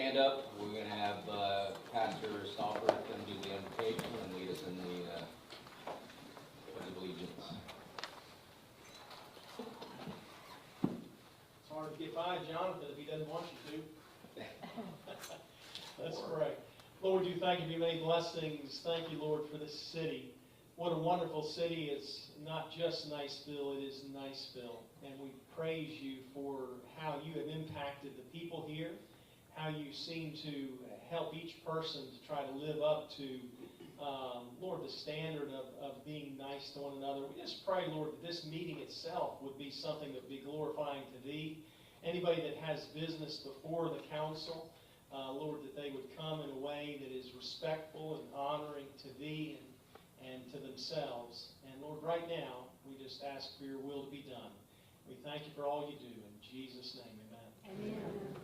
stand up. We're going to have Pastor Stoffer come do the invocation and lead us in the pledge of allegiance. It's hard to get by Jonathan if he doesn't want you to. Let's pray. Lord, we do thank you for your many blessings. Thank you, Lord, for this city. What a wonderful city. It's not just Niceville, it is Niceville. And we praise you for how you have impacted the people here, how you seem to help each person to try to live up to, Lord, the standard of being nice to one another. We just pray, Lord, that this meeting itself would be something that would be glorifying to thee. Anybody that has business before the council, Lord, that they would come in a way that is respectful and honoring to thee and to themselves. And Lord, right now, we just ask for your will to be done. We thank you for all you do. In Jesus' name, amen. Amen.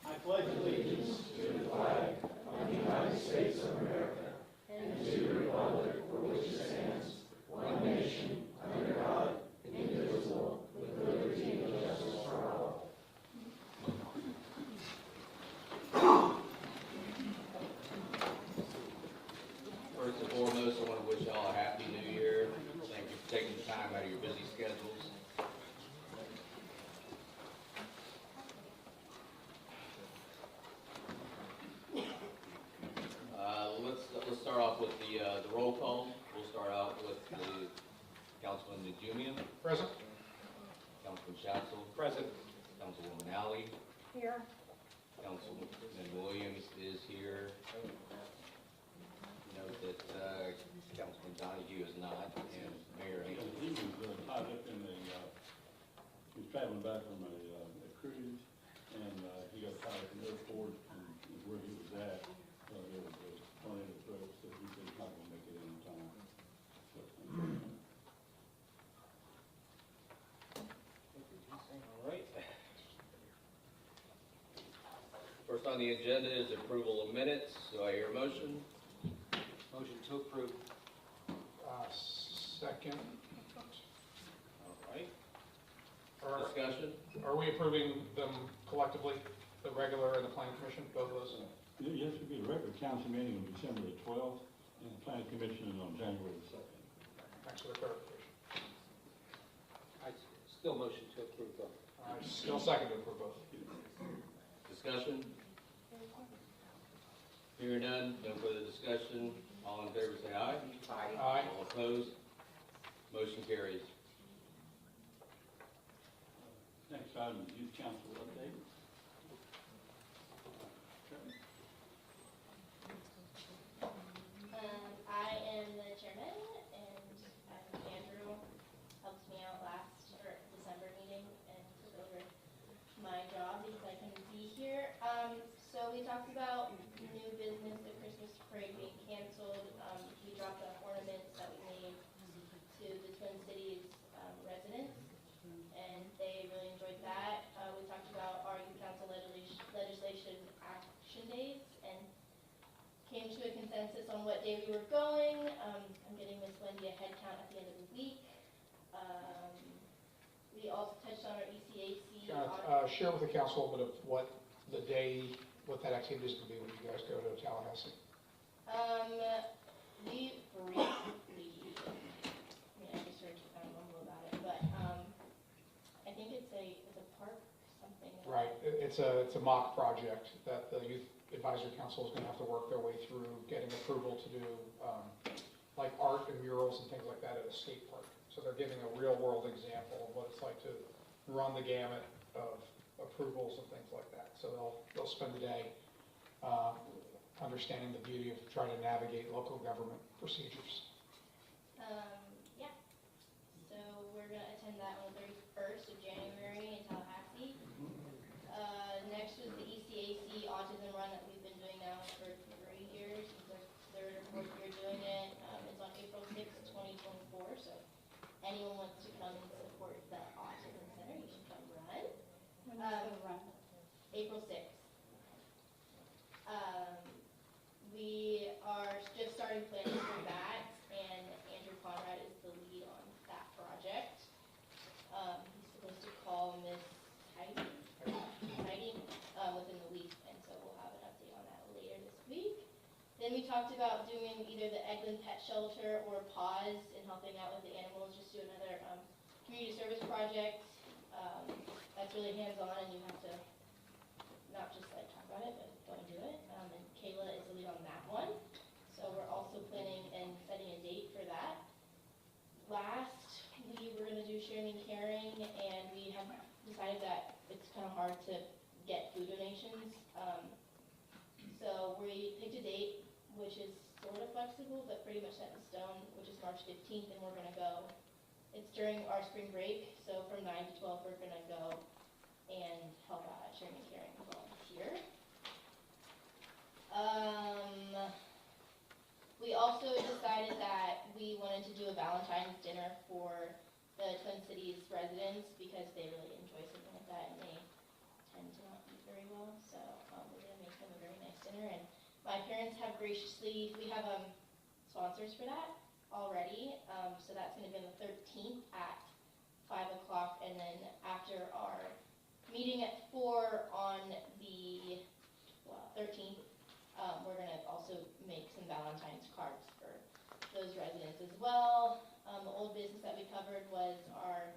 I pledge allegiance to the flag of the United States of America and to the republic for which it stands, one nation, under God, indivisible, with liberty and justice for all. First and foremost, I want to wish y'all a happy new year. Thank you for taking the time out of your busy schedules. Let's start off with the roll call. We'll start out with the Councilman Najumian, Present. Councilman Schatzel, Present. Councilwoman Alley, Here. Councilman Williams is here. Note that Councilman Donahue is not, and Mayor He Hinkle. was tied up in he was traveling back from a cruise, and he got tied up in the airport, and where he was at, there was a tornado threat, so he said he's not gonna make it in time. All right. First on the agenda is approval of minutes. Do I hear a motion? Motion to approve. Second. All right. Discussion? Are we approving them collectively, the regular and the planning commission, both of those? Yes, it'll be a regular council meeting on December the 12th, and the planning commission is on January the 2nd. Thanks for the clarification. I still motion to approve both. I still second to approve both. Discussion? Hearing none, no further discussion. All in favor say aye. Aye. All opposed? Motion carries. Next item is youth council update. I am the chairman, and Andrew helped me out December meeting and took over my job because I couldn't be here. So we talked about new business, the Christmas parade being canceled. We dropped off ornaments that we made to the Twin Cities residents, and they really enjoyed that. We talked about our youth council legislation action days and came to a consensus on what day we were going. I'm getting Miss Wendy a head count at the end of the week. We also touched on our ECAC. Share with the council a bit of what the day, what that activity is going to be when you guys go to Tallahassee. We briefly, I just heard you kind of mumble about it, but I think it's a park something. Right. It's a mock project that the youth advisory council is going to have to work their way through getting approval to do like art and murals and things like that at a skate park. So they're giving a real world example of what it's like to run the gamut of approvals and things like that. So they'll spend the day understanding the beauty of trying to navigate local government procedures. Yeah. So we're going to attend that on the 31st of January in Tallahassee. Next was the ECAC Autism Run that we've been doing now for 3 years. It's our third or fourth year doing it. It's on April 6th, 2024. So anyone wants to come and support the Autism Center, you should come run. When is the run? April 6th. We are just starting planning for that, and Andrew Conrad is the lead on that project. He's supposed to call Miss Heidi with then we talked about doing either the Eglin Pet Shelter or Paws and helping out with the animals, just do another community service project. That's really hands-on and you have to not just like talk about it, but go and do it. And Kayla is the lead on that one. So we're also planning and setting a date for that. Last, we were gonna do sharing and caring, and we have decided that it's kind of hard to get food donations. So we picked a date, which is sort of flexible, but pretty much set in stone, which is March 15th, and we're gonna go. It's during our spring break, so from 9 to 12, we're gonna go and help out at sharing and caring volunteer. We also decided that we wanted to do a Valentine's dinner for the Twin Cities residents because they really enjoy something like that and they tend to not eat very well. So we're going to make them a very nice dinner. And my parents have graciously, we have sponsors for that already. So that's going to be on the 13th at 5 o'clock. And then after our meeting at 4 on the 13th, we're going to also make some Valentine's cards for those residents as well. The old business that we covered was our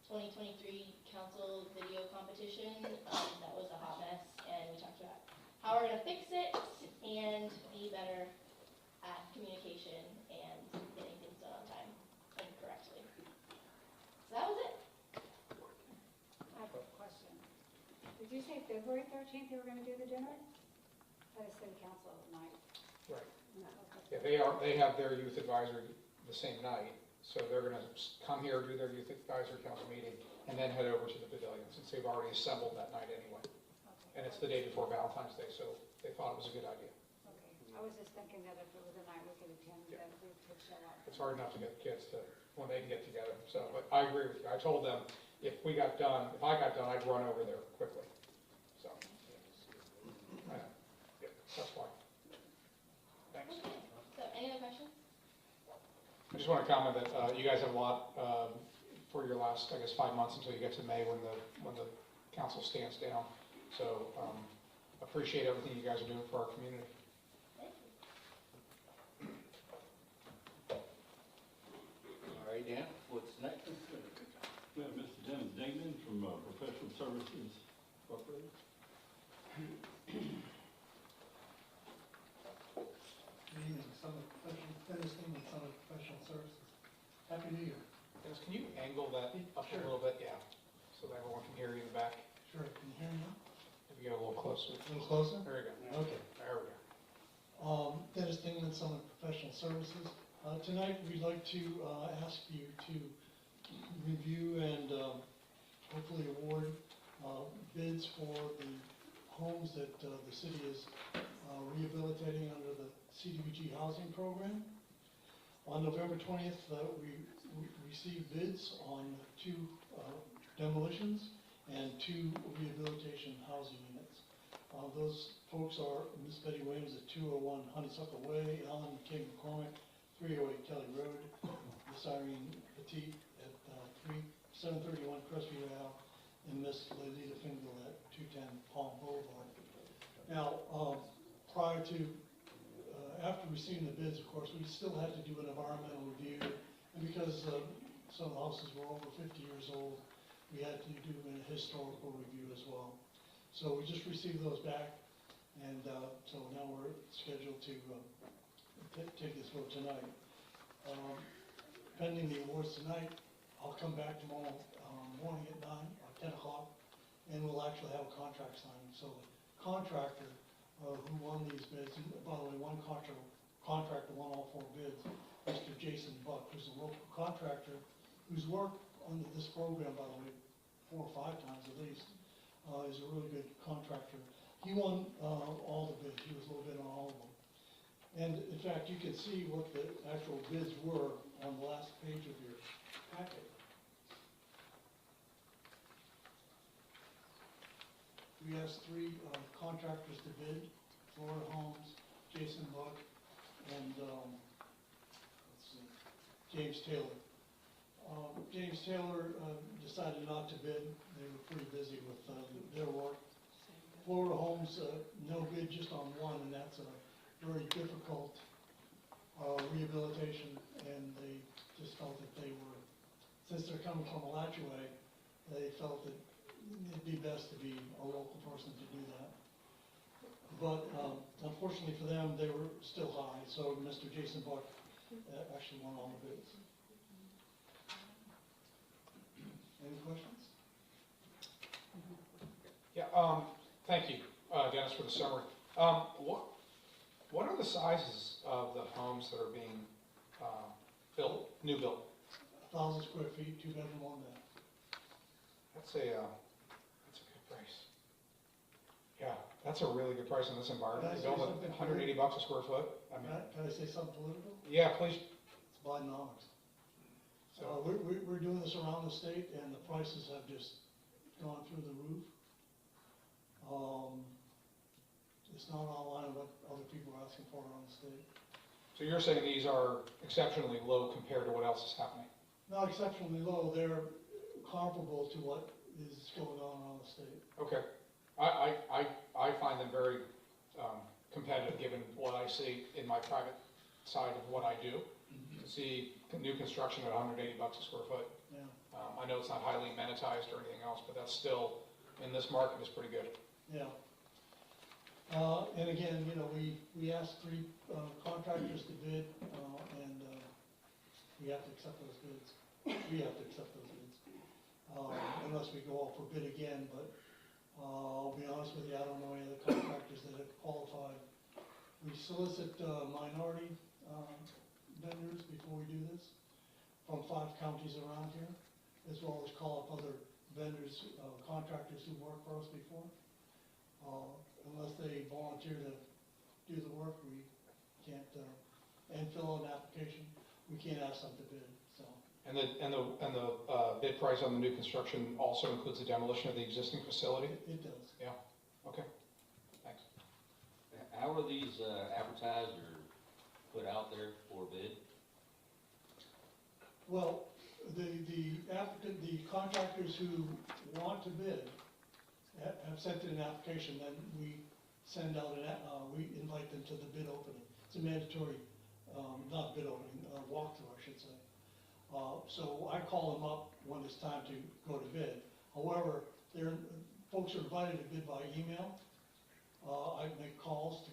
2023 council video competition. That was a hot mess, and we talked about how we're going to fix it and be better at communication and getting things done on time and correctly. So that was it. I have a question. Did you say February 13th you were going to do the dinner? At a city council night? Right. No, okay. Yeah, they have their youth advisory the same night, so they're gonna come here, do their youth advisory council meeting, and then head over to the pavilion, since they've already assembled that night anyway. Okay. And it's the day before Valentine's Day, so they thought it was a good idea. Okay. I was just thinking that if it was a night we could attend, Yeah. that we could show up. It's hard enough to get the kids to, when they can get together, so, but I agree with you. I told them, if I got done, I'd run over there quickly, so. I know. Yeah, that's why. Thanks. Okay. So any other questions? I just want to comment that you guys have a lot for your last, I guess, 5 months until you get to May when the council stands down. So appreciate everything you guys are doing for our community. Thank you. All right, Dan, what's next? We have Mr. Dennis Dingman from Professional Services Incorporated. Good evening, Dennis Dingman, Summit Professional Services. Happy New Year. Dennis, can you angle that up Sure. a little bit? Yeah, so that everyone can hear you in the back. Sure, can you hear me now? If you get a little closer. A little closer? There you go. Okay. There we go. Dennis Dingman, Summit Professional Services. Tonight, we'd like to ask you to review and hopefully award bids for the homes that the city is rehabilitating under the CDBG housing program. On November 20th, we received bids on 2 demolitions and 2 rehabilitation housing units. Those folks are Miss Betty Williams at 201 Honeysuckle Way, Alan K. McCormick, 308 Kelly Road, Miss Irene Petit at 731 Crestview Ave, and Miss Lolita Fingal at 210 Palm Boulevard. Now, prior to, after receiving the bids, of course, we still had to do an environmental review, and because some of the houses were over 50 years old, we had to do a historical review as well. So we just received those back, and so now we're scheduled to take this vote tonight. Pending the awards tonight, I'll come back tomorrow morning at 9 or 10 o'clock, and we'll actually have a contract signed. So the contractor who won these bids, and by the way, one contractor won all 4 bids, Mr. Jason Buck, who's a local contractor who's worked under this program, by the way, 4 or 5 times at least, is a really good contractor. He won all the bids. He was a little bit on all of them. And in fact, you can see what the actual bids were on the last page of your packet. We asked 3 contractors to bid, Florida Homes, Jason Buck, and let's see, James Taylor. James Taylor decided not to bid. They were pretty busy with their work. Florida Homes, no bid, just on one, and that's very difficult rehabilitation, and they just felt that they were, since they're coming from Alachua, they felt that it'd be best to be a local person to do that. But unfortunately for them, they were still high, so Mr. Jason Buck actually won all the bids. Any questions? Yeah, thank you, Dennis, for the summary. What are the sizes of the homes that are being built, new built? 1,000 square feet, 2-bedroom, 1-bath. That's a good price. Yeah, that's a really good price in this environment. Can I You say build something? at $180 a square foot. I mean, Can I say something political? yeah, please. It's Bidenomics. So, We're doing this around the state, and the prices have just gone through the roof. It's not online what other people are asking for around the state. so you're saying these are exceptionally low compared to what else is happening? Not exceptionally low, they're comparable to what is going on around the state. Okay. I find them very competitive, given what I see in my private side of what I do. To see new construction at $180 a square foot. Yeah, I know it's not highly amenitized or anything else, but that's still, in this market, is pretty good. yeah. And again, you know, we asked 3 contractors to bid, and we have to accept those bids. We have to accept those bids, unless we go out for bid again, but I'll be honest with you, I don't know any of the contractors that have qualified. We solicit minority vendors before we do this, from 5 counties around here, as well as call up other vendors, contractors who worked for us before. Unless they volunteer to do the work, we can't, and fill out an application, we can't ask them to bid, so. And the bid price on the new construction also includes the demolition of the existing facility? It does. Okay, thanks. How are these advertised or put out there for bid? Well, the applicant, the contractors who want to bid have sent in an application, then we send out we invite them to the bid opening. It's a mandatory, not bid opening, walkthrough, I should say. So I call them up when it's time to go to bid. However, folks are invited to bid by email. I make calls to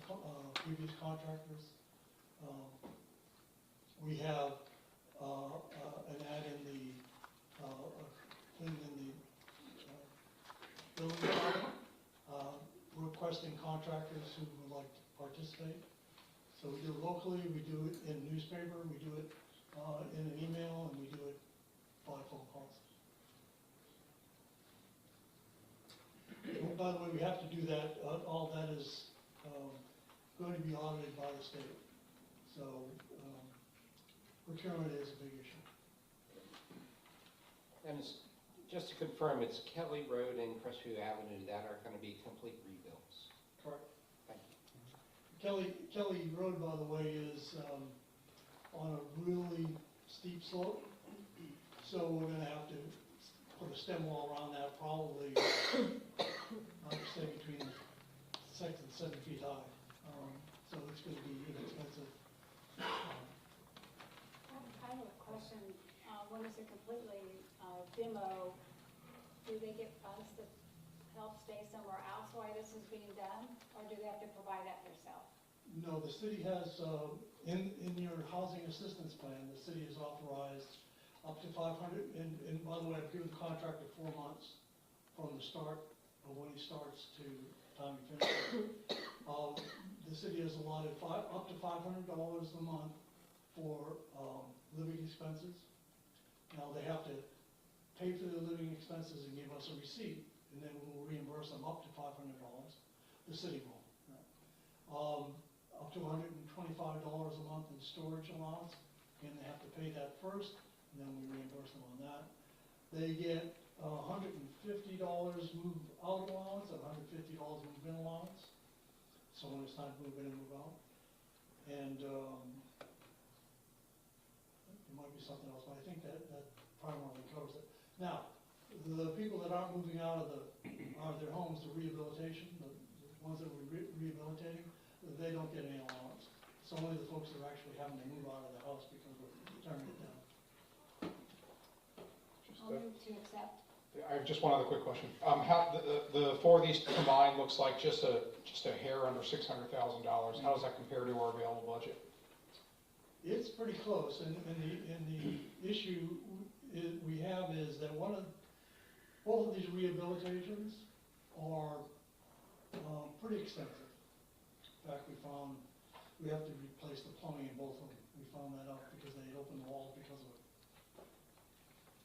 previous contractors. We have an ad in the building department, requesting contractors who would like to participate. So we do it locally, we do it in newspaper, we do it in an email, and we do it by phone calls. And by the way, we have to do that, all that is going to be audited by the state. So procurement is a big issue. And just to confirm, it's Kelly Road and Crestview Avenue that are going to be complete rebuilds. Correct. Thank you. Kelly Road, by the way, is on a really steep slope, so we're gonna have to put a stem wall around that, probably, I would say between 6 and 7 feet high. So it's gonna be inexpensive. I have a question. When it's a completely demo, do they get funds to help stay somewhere else while this is being done? Or do they have to provide that themselves? No, the city has, in your housing assistance plan, the city has authorized up to 500, and by the way, I've given the contractor 4 months from the start of when he starts to time he finishes. The city has allotted up to $500 a month for living expenses. Now, they have to pay for their living expenses and give us a receipt, and then we'll reimburse them up to $500, the city will. Up to $125 a month in storage allowance, and they have to pay that first, and then we reimburse them on that. They get $150 move out allowance and $150 move in allowance, so when it's time to move in and move out. And there might be something else, but I think that primarily covers it. Now, the people that aren't moving out of their homes, the rehabilitation, the ones that we're rehabilitating, they don't get any allowance. It's only the folks that are actually having to move out of the house because we're tearing it down. Just, I'll move to accept. I have just one other quick question. How, the four of these combined looks like just a hair under $600,000. How does that compare to our available budget? It's pretty close, and the issue we have is that both of these rehabilitations are pretty expensive. In fact, we have to replace the plumbing in both of them. We found that out because they opened the walls because of it.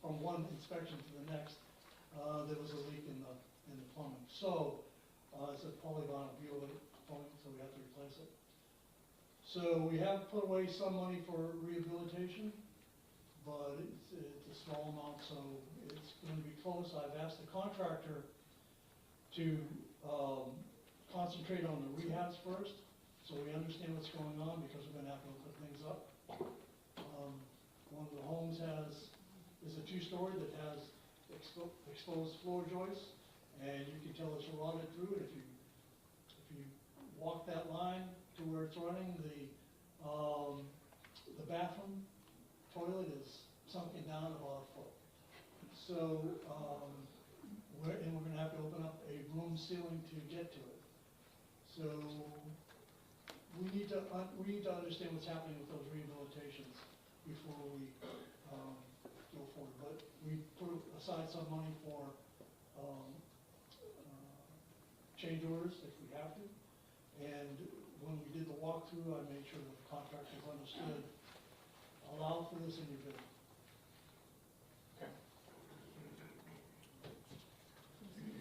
From one inspection to the next, there was a leak in the plumbing. So, it's a polyvinyl plumbing, so we have to replace it. So we have put away some money for rehabilitation, but it's a small amount, so it's going to be close. I've asked the contractor to concentrate on the rehabs first, so we understand what's going on, because we're going to have to put things up. One of the homes is a two-story that has exposed floor joists, and you can tell it's rotted through it. If you walk that line to where it's running, the bathroom toilet is sunken down about a foot. So, we're going to have to open up a room ceiling to get to it. So, we need to understand what's happening with those rehabilitations before we go forward. But we put aside some money for change orders if we have to. And when we did the walkthrough, I made sure that the contractors understood, allow for this in your bid. Okay.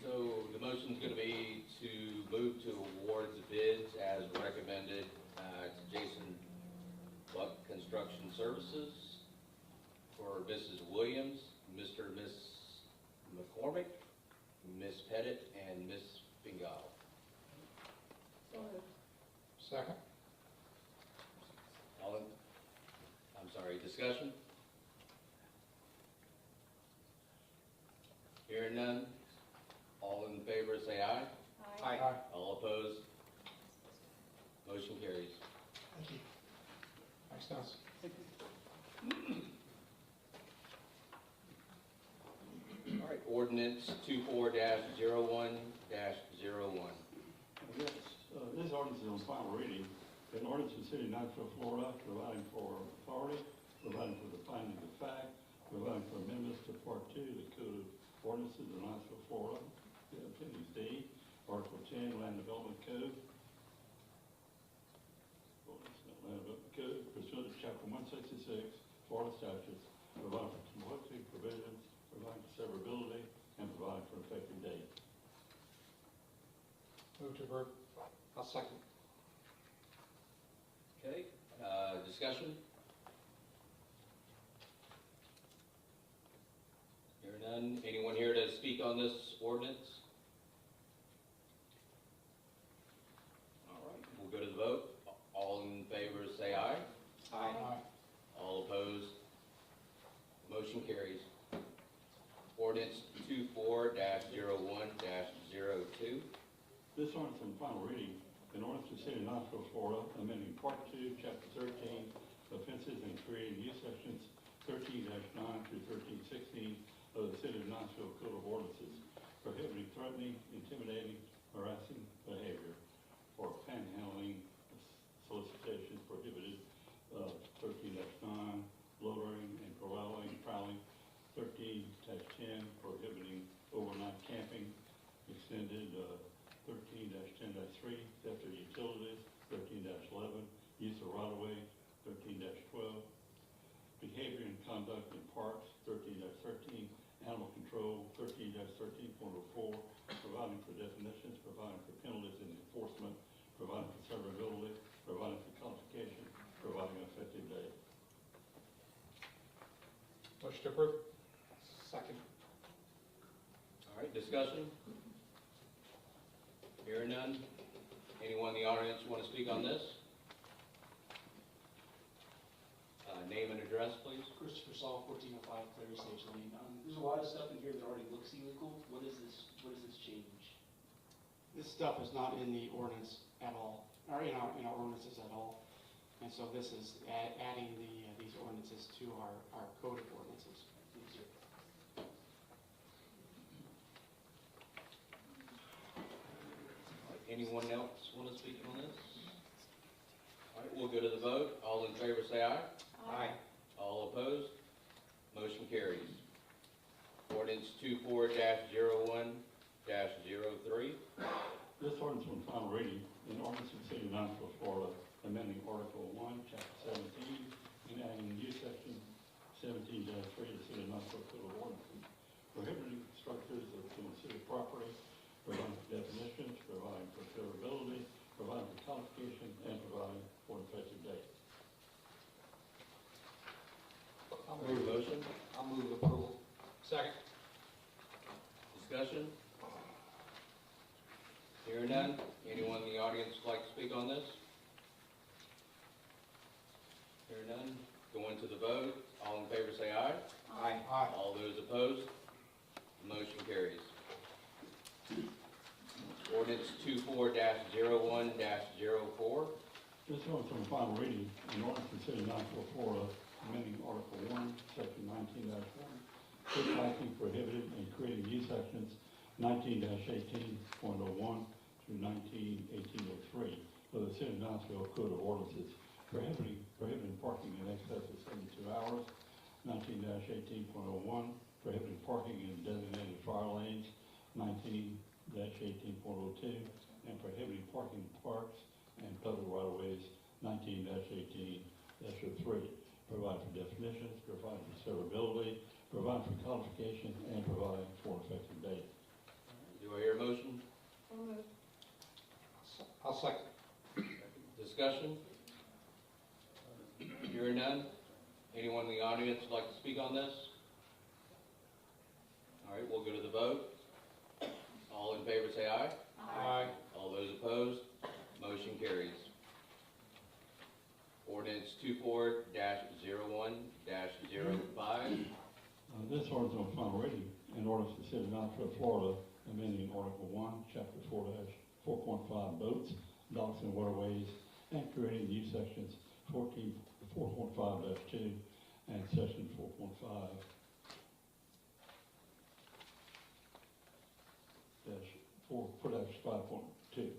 So the motion's gonna be to move to award the bids as recommended to Jason Buck Construction Services for Mrs. Williams, Mr. and Miss McCormick, Miss Pettit, and Miss Fingal. So moved. Second? Discussion? Hearing none, all in favor say aye. Aye. Aye. All opposed? Motion carries. Thank you. Thanks, Dennis. All right, ordinance 24-01-01. Yes, this ordinance is on final reading. An ordinance of the city of Knoxville, Florida, providing for authority, providing for the finding of fact, providing for amendments to Part 2 of the Code of Ordinances of Knoxville, Florida, Appendix D, Article 10, Land Development Code. Land Development Code pursuant to Chapter 166, Florida statutes, providing for complexity provisions, providing for severability, and providing for effective date. Move to approve. I'll second. Okay, discussion? Hearing none, anyone here to speak on this ordinance? All right, we'll go to the vote. All in favor say aye. Aye. All opposed? Motion carries. Ordinance 24-01-02. This ordinance in final reading, an ordinance to the city of Knoxville, Florida, amending Part 2, Chapter 13, offenses and creating new sections 13-9 through 13-16 of the city of Knoxville Code of Ordinances, prohibiting threatening, intimidating, harassing behavior, or panhandling, solicitation prohibited, 13-9, loitering and prowling, 13-10, prohibiting overnight camping, extended 13-10-3, theft of utilities, 13-11, use of right-of-way, 13-12, behavior and conduct in parks, 13-13, animal control, 13-13.04, providing for definitions, providing for penalties and enforcement, providing for severability, providing for codification, providing an effective date. Motion to approve. Second. All right, discussion? Hearing none. Anyone in the audience want to speak on this? Name and address, please. Christopher Saul, 1405 Clary Sage Lane. There's a lot of stuff in here that already looks illegal. What does this change? This stuff is not in the ordinance at all. or in our ordinances at all. And so this is adding these ordinances to our code of ordinances. Anyone else want to speak on this? All right, we'll go to the vote. All in favor say aye. Aye. All opposed? Motion carries. Ordinance 24-01-03. This ordinance on final reading, an ordinance of the City of Knoxville, Florida, amending Article 1, Chapter 17, and adding new section 17-3 to the City of Knoxville Code of Ordinances, prohibiting structures that are considered property, providing for definitions, providing for severability, providing for codification, and providing for an effective date. I'll move the motion. I'll move approval. Second. Discussion? Hearing none. Anyone in the audience like to speak on this? Hearing none. Going to the vote. All in favor say aye. Aye. Aye. All those opposed? Motion carries. Ordinance 24-01-04. This ordinance on final reading, an ordinance of the City of Knoxville, Florida, amending Article 1, Section 19-1, strict lighting prohibited and creating new sections 19-18.01 through 19-1803 of the City of Knoxville Code of Ordinances, prohibiting parking in excess of 72 hours, 19-18.01, prohibiting parking in designated fire lanes, 19-18.02, and prohibiting parking in parks and public right-of-ways, 19-18-3. Provide for definitions, provide for severability, provide for codification, and provide for effective date. Do I hear a motion? So moved. I'll second. Discussion? Hearing none. Anyone in the audience would like to speak on this? All right, we'll go to the vote. All in favor say aye. Aye. All those opposed? Motion carries. Ordinance 24-01-05. This ordinance on final reading, an ordinance of the City of Knoxville, Florida, amending Article 1, Chapter 4-4.5 boats, docks, and waterways, and creating new sections 4.5-2 and Section 4.5-5.2.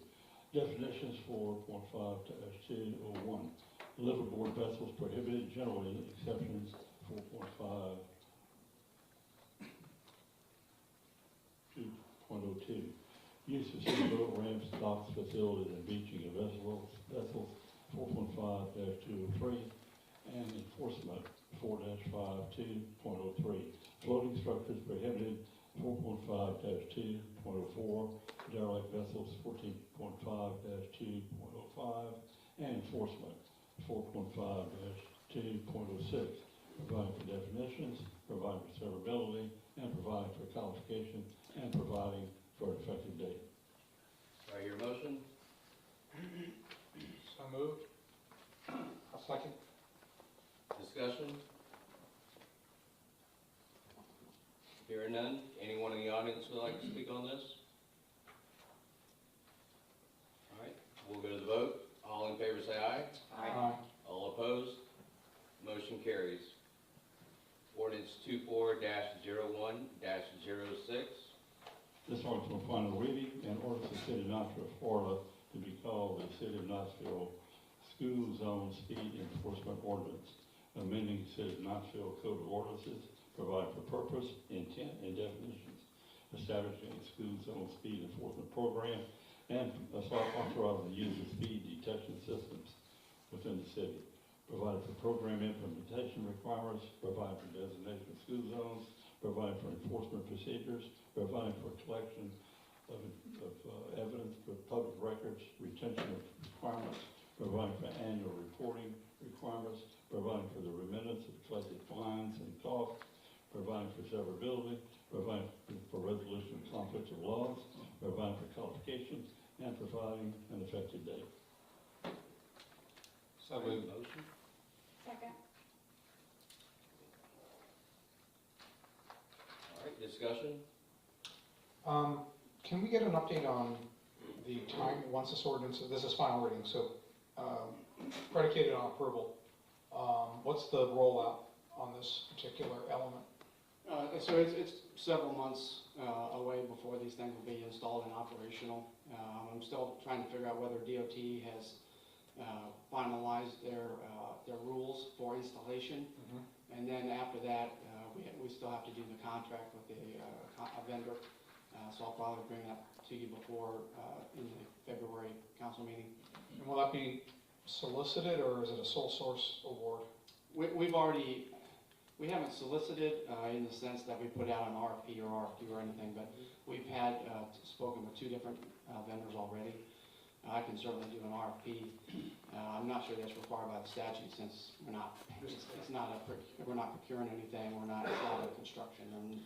Definitions 4.5-201. Liveaboard vessels prohibited, generally exceptions 4.5.2.02. Use of city boat ramps, docks, facilities, and beaching of vessels 4.5-203, and enforcement 4-5.2.03. Floating structures prohibited 4.5-2.04, derelict vessels 14.5-2.05, and enforcement 4.5-2.06. Providing for definitions, providing for severability, and providing for codification, and providing for an effective date. Do I hear a motion? So moved. I'll second. Discussion? Hearing none. Anyone in the audience would like to speak on this? All right, we'll go to the vote. All in favor say aye. Aye. All opposed? Motion carries. Ordinance 24-01-06. This ordinance on final reading, and ordinance of the City of Knoxville, Florida, to be called the City of Knoxville School Zone Speed Enforcement Ordinance, amending the City of Knoxville Code of Ordinances, provide for purpose, intent, and definitions, establishing a school zone speed enforcement program, and authorizing the use of speed detection systems within the city. Provide for program implementation requirements, provide for designation of school zones, provide for enforcement procedures, provide for collection of evidence for public records, retention of requirements, provide for annual reporting requirements, provide for the remittance of collected fines and costs, provide for severability, provide for resolution of conflicts of laws, provide for qualifications, and providing an effective date. So moved. Motion? Second. All right, discussion? Can we get an update on the time, once this ordinance, this is final reading, so predicated on approval, what's the rollout on this particular element? So it's several months away before these things will be installed and operational. I'm still trying to figure out whether DOT has finalized their rules for installation. And then after that, we still have to do the contract with a vendor. So I'll probably bring that to you before in the February council meeting. And will that be solicited, or is it a sole source award? We haven't solicited in the sense that we put out an RFP or RFQ or anything, but we've had spoken with 2 different vendors already. I can certainly do an RFP. I'm not sure that's required by the statute since we're not procuring anything, it's not a construction, and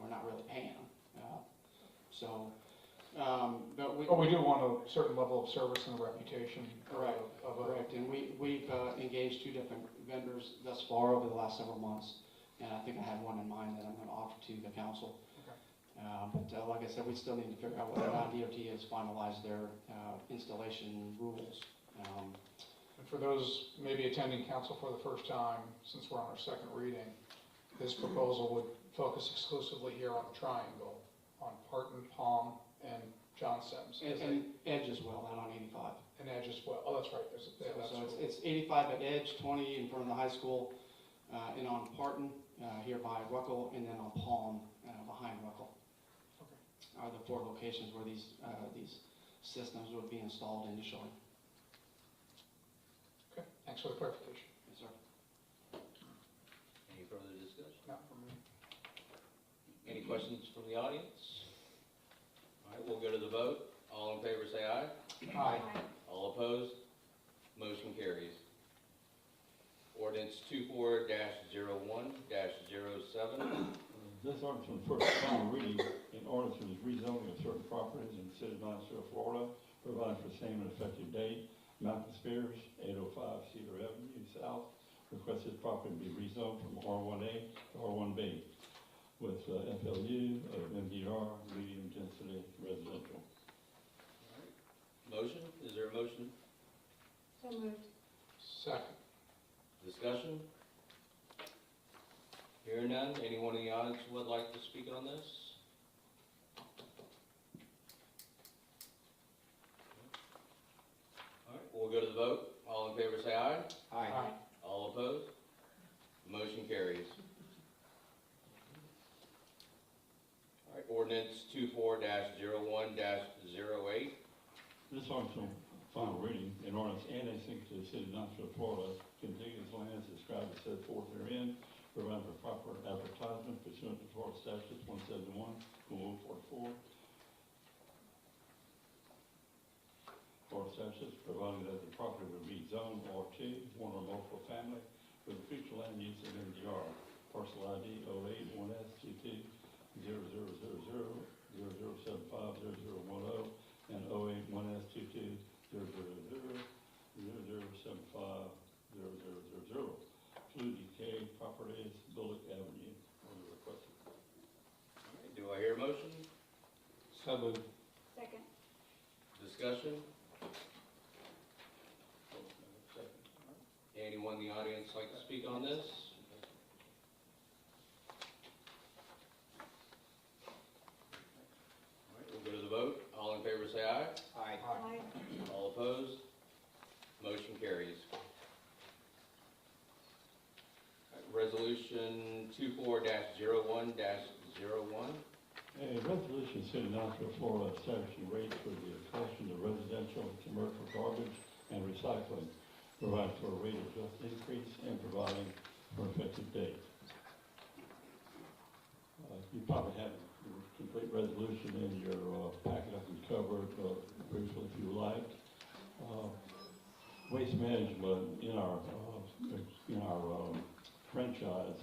we're not really paying them. But we do want a certain level of service and reputation. Correct. Correct, and we've engaged 2 different vendors thus far over the last several months, and I think I have one in mind that I'm going to offer to the council. Okay. But like I said, we still need to figure out whether or not DOT has finalized their installation rules. And for those maybe attending council for the first time, since we're on our second reading, this proposal would focus exclusively here on the triangle, on Parton, Palm, and John Sims. And Edge as well, out on 85. And Edge as well. Oh, that's right. So it's 85 at Edge, 20 in front of the high school, and on Parton, here by Ruckel, and then on Palm, behind Ruckel. Okay. Are the 4 locations where these systems would be installed initially. Okay, thanks for the clarification. Yes, sir. Any further discussion? Not from me. Any questions from the audience? All right, we'll go to the vote. All in favor say aye. Aye. All opposed? Motion carries. Ordinance 24-01-07. This ordinance on first and final reading, an ordinance for the rezoning of certain properties in the city of Knoxville, Florida, providing for same and effective date. Malcolm Spears, 805 Cedar Avenue South, requests his property be rezoned from R1A to R1B with FLU of MDR, medium density residential. Motion, is there a motion? So moved. Second. Discussion? Hearing none, anyone in the audience would like to speak on this? All right, we'll go to the vote. All in favor say aye. Aye. All opposed? Motion carries. All right, ordinance 24-01-08. This ordinance on final reading, an ordinance annexing to the city of Knoxville, Florida, contiguous lands described as set forth therein, providing for proper advertisement pursuant to Florida Statute 171, 44. Florida statutes providing that the property would be zoned R2, one or multiple family, with the future land use of MDR. Parcel ID 081S22 0000 0075 0010 and 081S22 000 0075 0000. Flu decay properties, Bullock Avenue, on the requested. All right, do I hear a motion? So moved. Second. Discussion? Anyone in the audience like to speak on this? All right, we'll go to the vote. All in favor say aye. Aye. Aye. All opposed? Motion carries. Resolution 24-01-01. A resolution of the City of Knoxville, Florida, establishing rates for the collection of residential and commercial garbage and recycling, providing for a rate of just increase and providing for effective date. You probably have the complete resolution in your packet. I can cover it briefly if you like. Waste Management in our franchise,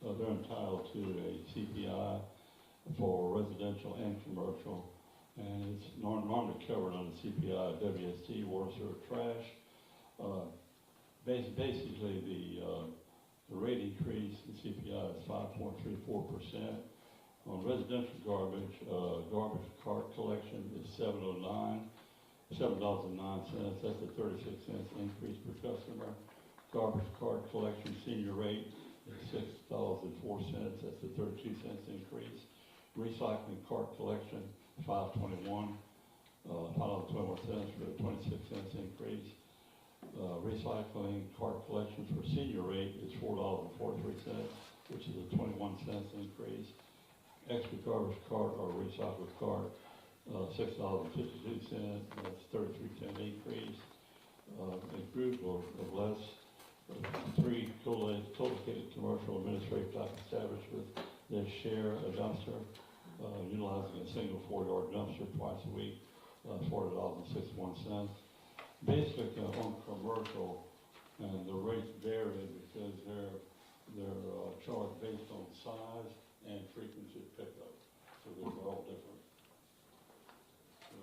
they're entitled to a CPI for residential and commercial, and it's normally covered under CPI, WST, water, sewer, trash. Basically, the rate increase in CPI is 5.34%. On residential garbage, garbage cart collection is $7.09, that's a 36 cents increase per customer. Garbage cart collection senior rate is $6.04, that's a 32 cents increase. Recycling cart collection, $5.21, $5.21 for a 26 cents increase. Recycling cart collection for senior rate is $4.43, which is a 21 cents increase. Extra garbage cart or recycled cart, $6.52, that's 33-cent increase. A group of less, 3 co-located commercial administrative type establishments that share a dumpster, utilizing a single 4-yard dumpster twice a week, $40.61. Basically, on commercial, and the rates vary because they're charged based on size and frequency of pickup, so they're all different. So,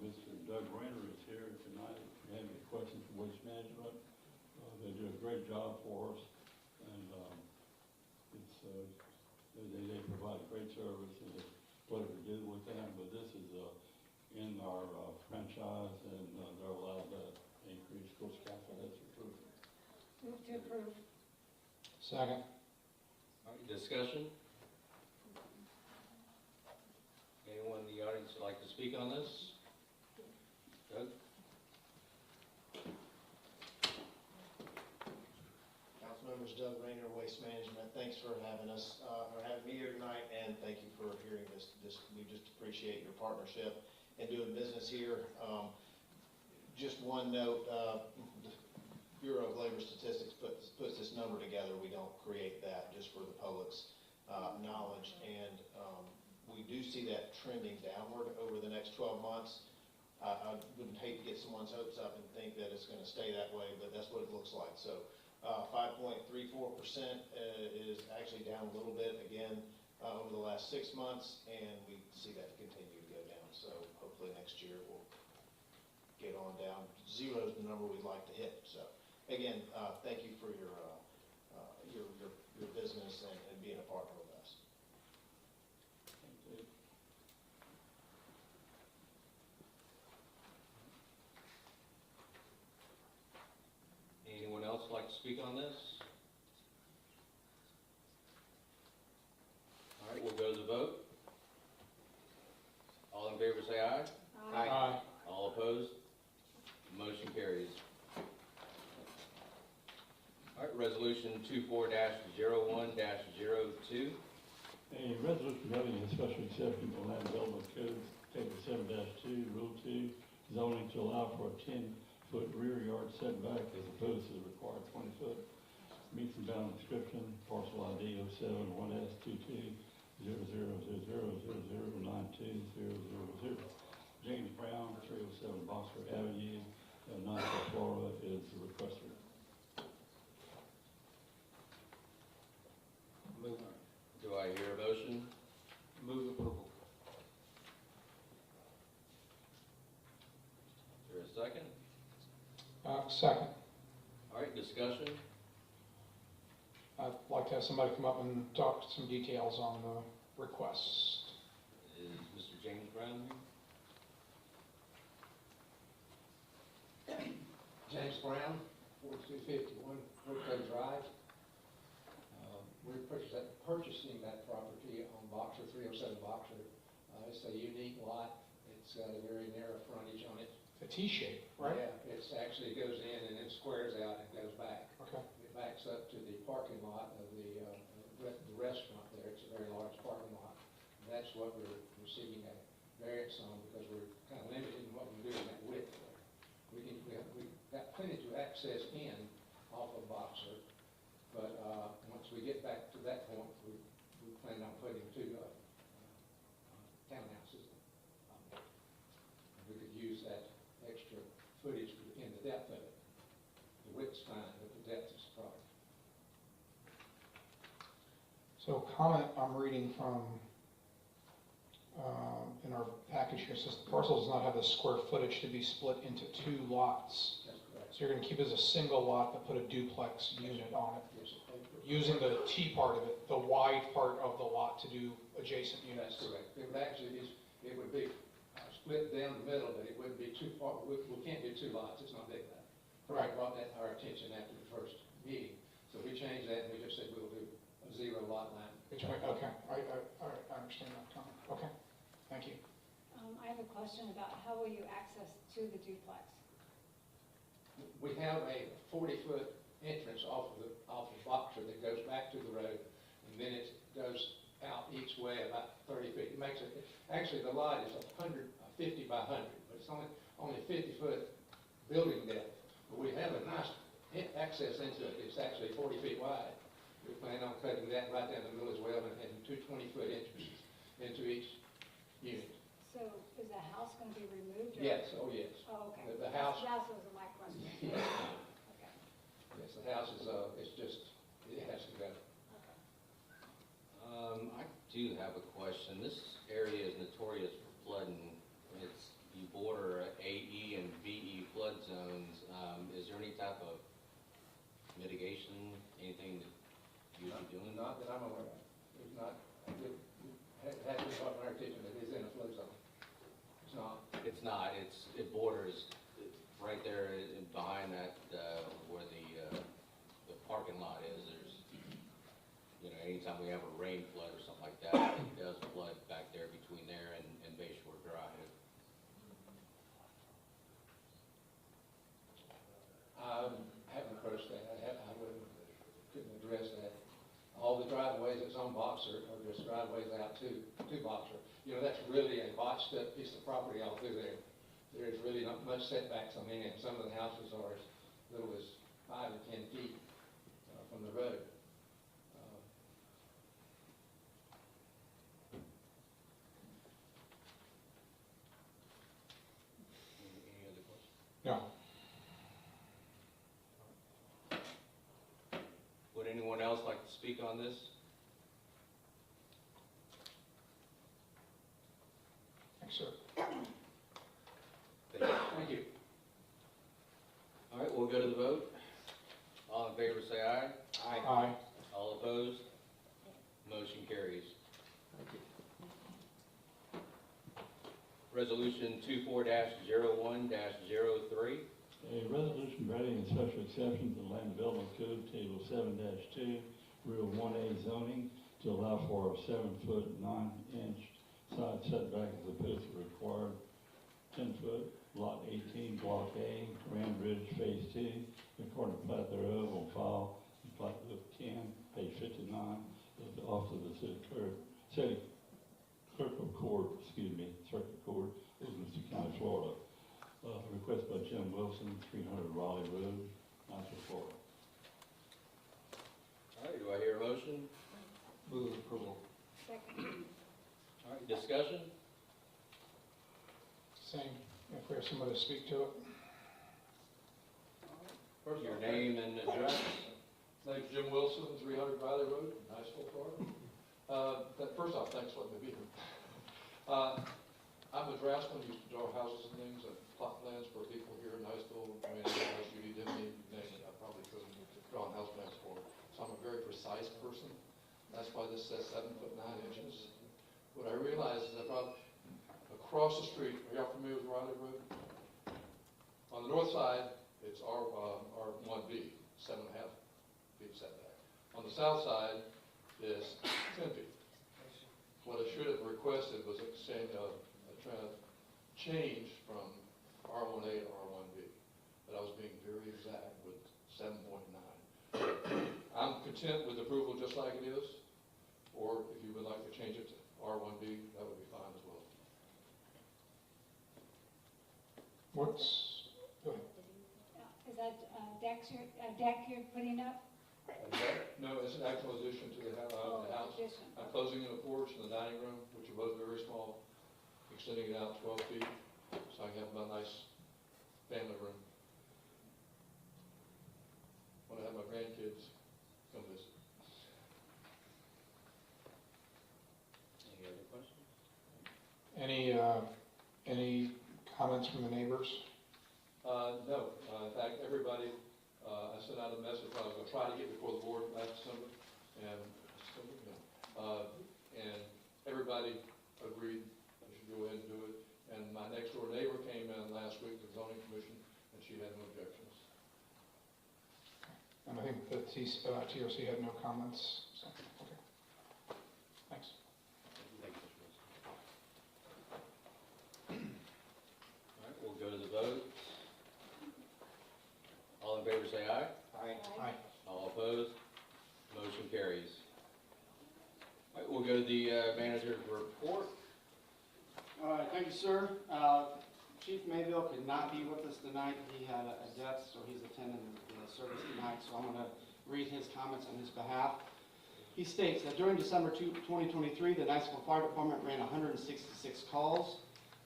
Mr. Doug Rayner is here tonight. If you have any questions for Waste Management, they do a great job for us, and they provide great service, and it's whatever we do with them. But this is in our franchise, and they're allowed that increase. Of course, council has approved it. Move to approve. Second. All right, discussion? Anyone in the audience would like to speak on this? Doug? Council members, Doug Rayner, Waste Management, thanks for having us, or having me here tonight, and thank you for hearing this. We just appreciate your partnership and doing business here. Just one note, the Bureau of Labor Statistics puts this number together. We don't create that, just for the public's knowledge, and we do see that trending downward over the next 12 months. I wouldn't hate to get someone's hopes up and think that it's going to stay that way, but that's what it looks like. So 5.34% is actually down a little bit again over the last 6 months, and we see that continue to go down. So hopefully next year we'll get on down. 0 is the number we'd like to hit. So again, thank you for your business and being a partner with us. Anyone else like to speak on this? All right, we'll go to the vote. All in favor say aye. Aye. All opposed? Motion carries. All right, resolution 24-01-02. A resolution levying a special exception to land development code, table 7-2, rule 2, zoning to allow for a 10-foot rear yard setback as opposed to the required 20-foot. Meets and bound description, parcel ID 071S220000009200. James Brown, 307 Boxer Avenue, Knoxville, Florida, is the requester. Move, Do I hear a motion? move approval. Is there a second? Second. All right, discussion? I'd like to have somebody come up and talk some details on the request. Is Mr. James Brown here? James Brown, 4251 Brookwood Drive. We're purchasing that property on Boxer, 307 Boxer. It's a unique lot. It's got a very narrow frontage on it. The T-shape, right? Yeah, it actually goes in and then squares out and goes back. Okay. It backs up to the parking lot of the restaurant there. It's a very large parking lot. And that's what we're seeking a variance on, because we're kind of limited in what we can do in that width there. We've got plenty to access in off of Boxer, but once we get back to that point, we plan on putting 2 townhouses on there. And we could use that extra footage in the depth of it. The width's fine, but the depth is the problem. So comment I'm reading from, in our package here, says the parcel does not have the square footage to be split into 2 lots. That's correct. So you're going to keep it as a single lot, but put a duplex unit on it. Yes, sir. using the T part of it, the wide part of the lot to do adjacent units. That's correct. It would actually, it would be split down the middle, but it wouldn't be too far, we can't do two lots, it's not big enough. Right. Brought that to our attention after the first meeting, so we changed that and we just said we'll do a 0 lot line. Between, okay, all right, I understand that, Tom. Okay, thank you. I have a question about how will you access to the duplex? We have a 40-foot entrance off of Boxer that goes back to the road, and then it goes out each way about 30 feet. It makes it, actually, the lot is 150 by 100, but it's only 50-foot building depth. But we have a nice access into it. It's actually 40 feet wide. We plan on cutting that right down the middle as well, and having 2 20-foot entrances into each unit. So is the house going to be removed? Or? Yes, oh yes. Oh, okay. The house, That was my question. Yes. Okay. yes, the house is, it's just, it has to go. Okay. I do have a question. This area is notorious for flooding. You border AE and VE flood zones. Is there any type of mitigation, anything that you'd be doing? Not that I'm aware of. It's not, it has been brought to our attention that it is in a flood zone. It's not. It's not. It borders right there behind that, where the parking lot is. There's, anytime we have a rain flood or something like that, it does flood back there between there and Bayshore Drive. I haven't approached that. I couldn't address that. All the driveways that's on Boxer are just driveways out to Boxer. That's really a botched up piece of property all through there. There's really not much setbacks on any, and some of the houses are as little as 5 or 10 feet from the road. Any other questions? No. Would anyone else like to speak on this? Thanks, sir. Thank you. All right, we'll go to the vote. All in favor, say aye. Aye. All opposed? Motion carries. Resolution 24-01-03. A resolution granting a special exception to the Land Development Code, Table 7-2, Real 1A zoning to allow for a 7-foot, 9-inch side setback as opposed to required 10-foot, Lot 18, Block A, Grand Ridge Phase 2, according to plat thereof on file, in plat book 10, page 59, of the Office of the City Clerk of Court, Circuit Court, Livingston County, Florida. Request by Jim Wilson, 300 Raleigh Road, Knoxville, Florida. All right, do I hear a motion? Move approval. Second. All right, discussion? Same, if we have somebody to speak to it. First, your name and address. Name's Jim Wilson, 300 Riley Road, Niceville, Florida. First off, thanks for letting me be here. I'm a draftsman, used to draw houses and things, and plot plans for people here in Niceville, Judy Dimney, you name it, I probably couldn't draw house plans for. So I'm a very precise person. That's why this says 7 foot 9 inches. What I realized is that across the street, are y'all familiar with Riley Road? On the north side, it's R1B, 7.5 feet setback. On the south side is 10 feet. What I should have requested was a change from R1A to R1B, but I was being very exact with 7.9. I'm content with approval just like it is, or if you would like to change it to R1B, that would be fine as well. Go ahead. Is that a deck you're putting up? No, it's an actual addition to the house. Addition. I'm closing in a porch and the dining room, which are both very small, extending it out 12 feet, so I can have a nice family room. When I have my grandkids come visit. Any other questions? Any comments from the neighbors? No, in fact, everybody, I sent out a message, I was going to try to get before the board last December, and, and everybody agreed I should go ahead and do it. And my next door neighbor came in last week, the zoning commission, and she had no objections. And I think the TRC had no comments, so, okay. Thanks. Thank you, Mr. Wilson. All right, we'll go to the vote. All in favor say aye. Aye. All opposed? Motion carries. All right, we'll go to the manager's report. All right, thank you, sir. Chief Mayville could not be with us tonight. He had a death, so he's attending the service tonight, so I'm going to read his comments on his behalf. He states that during December 2023, the Niceville Fire Department ran 166 calls.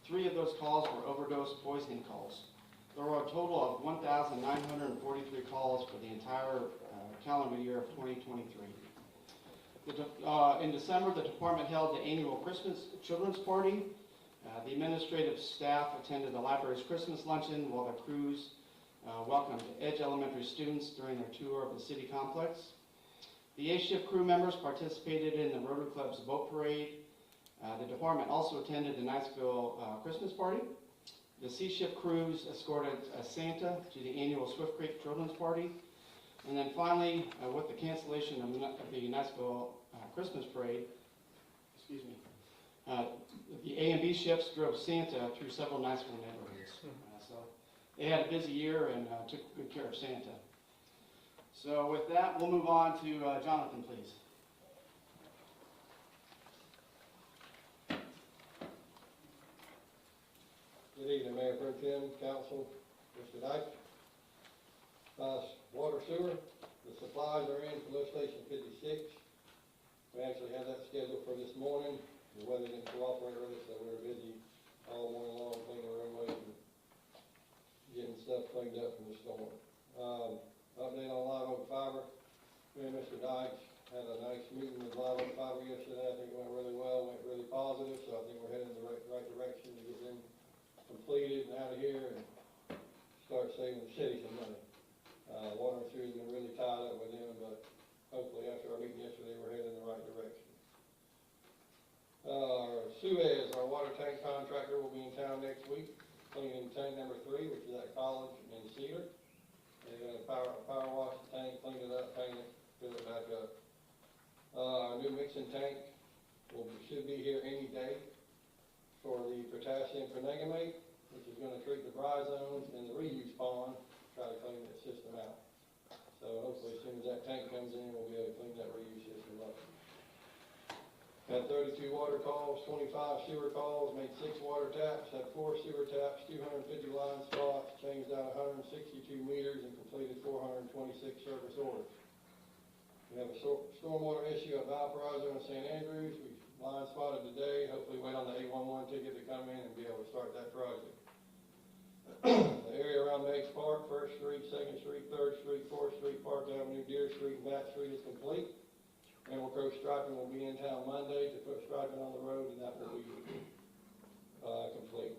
3 of those calls were overdose poisoning calls. There were a total of 1,943 calls for the entire calendar year of 2023. In December, the department held the annual Christmas Children's Party. The administrative staff attended the library's Christmas luncheon, while the crews welcomed Edge Elementary students during their tour of the city complex. The A-Shift crew members participated in the Rotary Club's boat parade. The department also attended the Niceville Christmas party. The C-Shift crews escorted Santa to the annual Swift Creek Children's Party. And then finally, with the cancellation of the Niceville Christmas parade, the A and B shifts drove Santa through several Niceville neighborhoods. So they had a busy year and took good care of Santa. So with that, we'll move on to Jonathan, please. Good evening, Mayor Pro Tem, Council, Mr. Dyke. Water sewer, the supplies are in for lift station 56. We actually had that scheduled for this morning. The weather didn't cooperate with us, so we were busy all morning long cleaning the runways and getting stuff cleaned up from the storm. Update on Live Oak Fiber. Me and Mr. Dykes had a nice meeting with Live Oak Fiber yesterday. I think it went really well, went really positive, so I think we're heading in the right direction to get them completed and out of here and start saving the city some money. Water and sewer's been really tied up with them, but hopefully after our meeting yesterday, we're heading in the right direction. Suez, our water tank contractor, will be in town next week, cleaning tank number 3, which is at College and Cedar. They're going to power wash the tank, clean it up, paint it, fill it back up. Our new mixing tank should be here any day for the potassium permanganate, which is going to treat the dry zones in the reuse pond, try to clean that system out. So hopefully as soon as that tank comes in, we'll be able to clean that reuse system up. Had 32 water calls, 25 sewer calls, made 6 water taps, had 4 sewer taps, 250 line spots, changed out 162 meters, and completed 426 service orders. We have a stormwater issue at Valparaiso and St. Andrews. We line spotted today, hopefully wait on the 811 ticket to come in and be able to start that project. The area around Meigs Park, 1st Street, 2nd Street, 3rd Street, 4th Street, Park Avenue, Deer Street, and Back Street is complete. Emerald Grove striping will be in town Monday to put striping on the road, and that will be complete.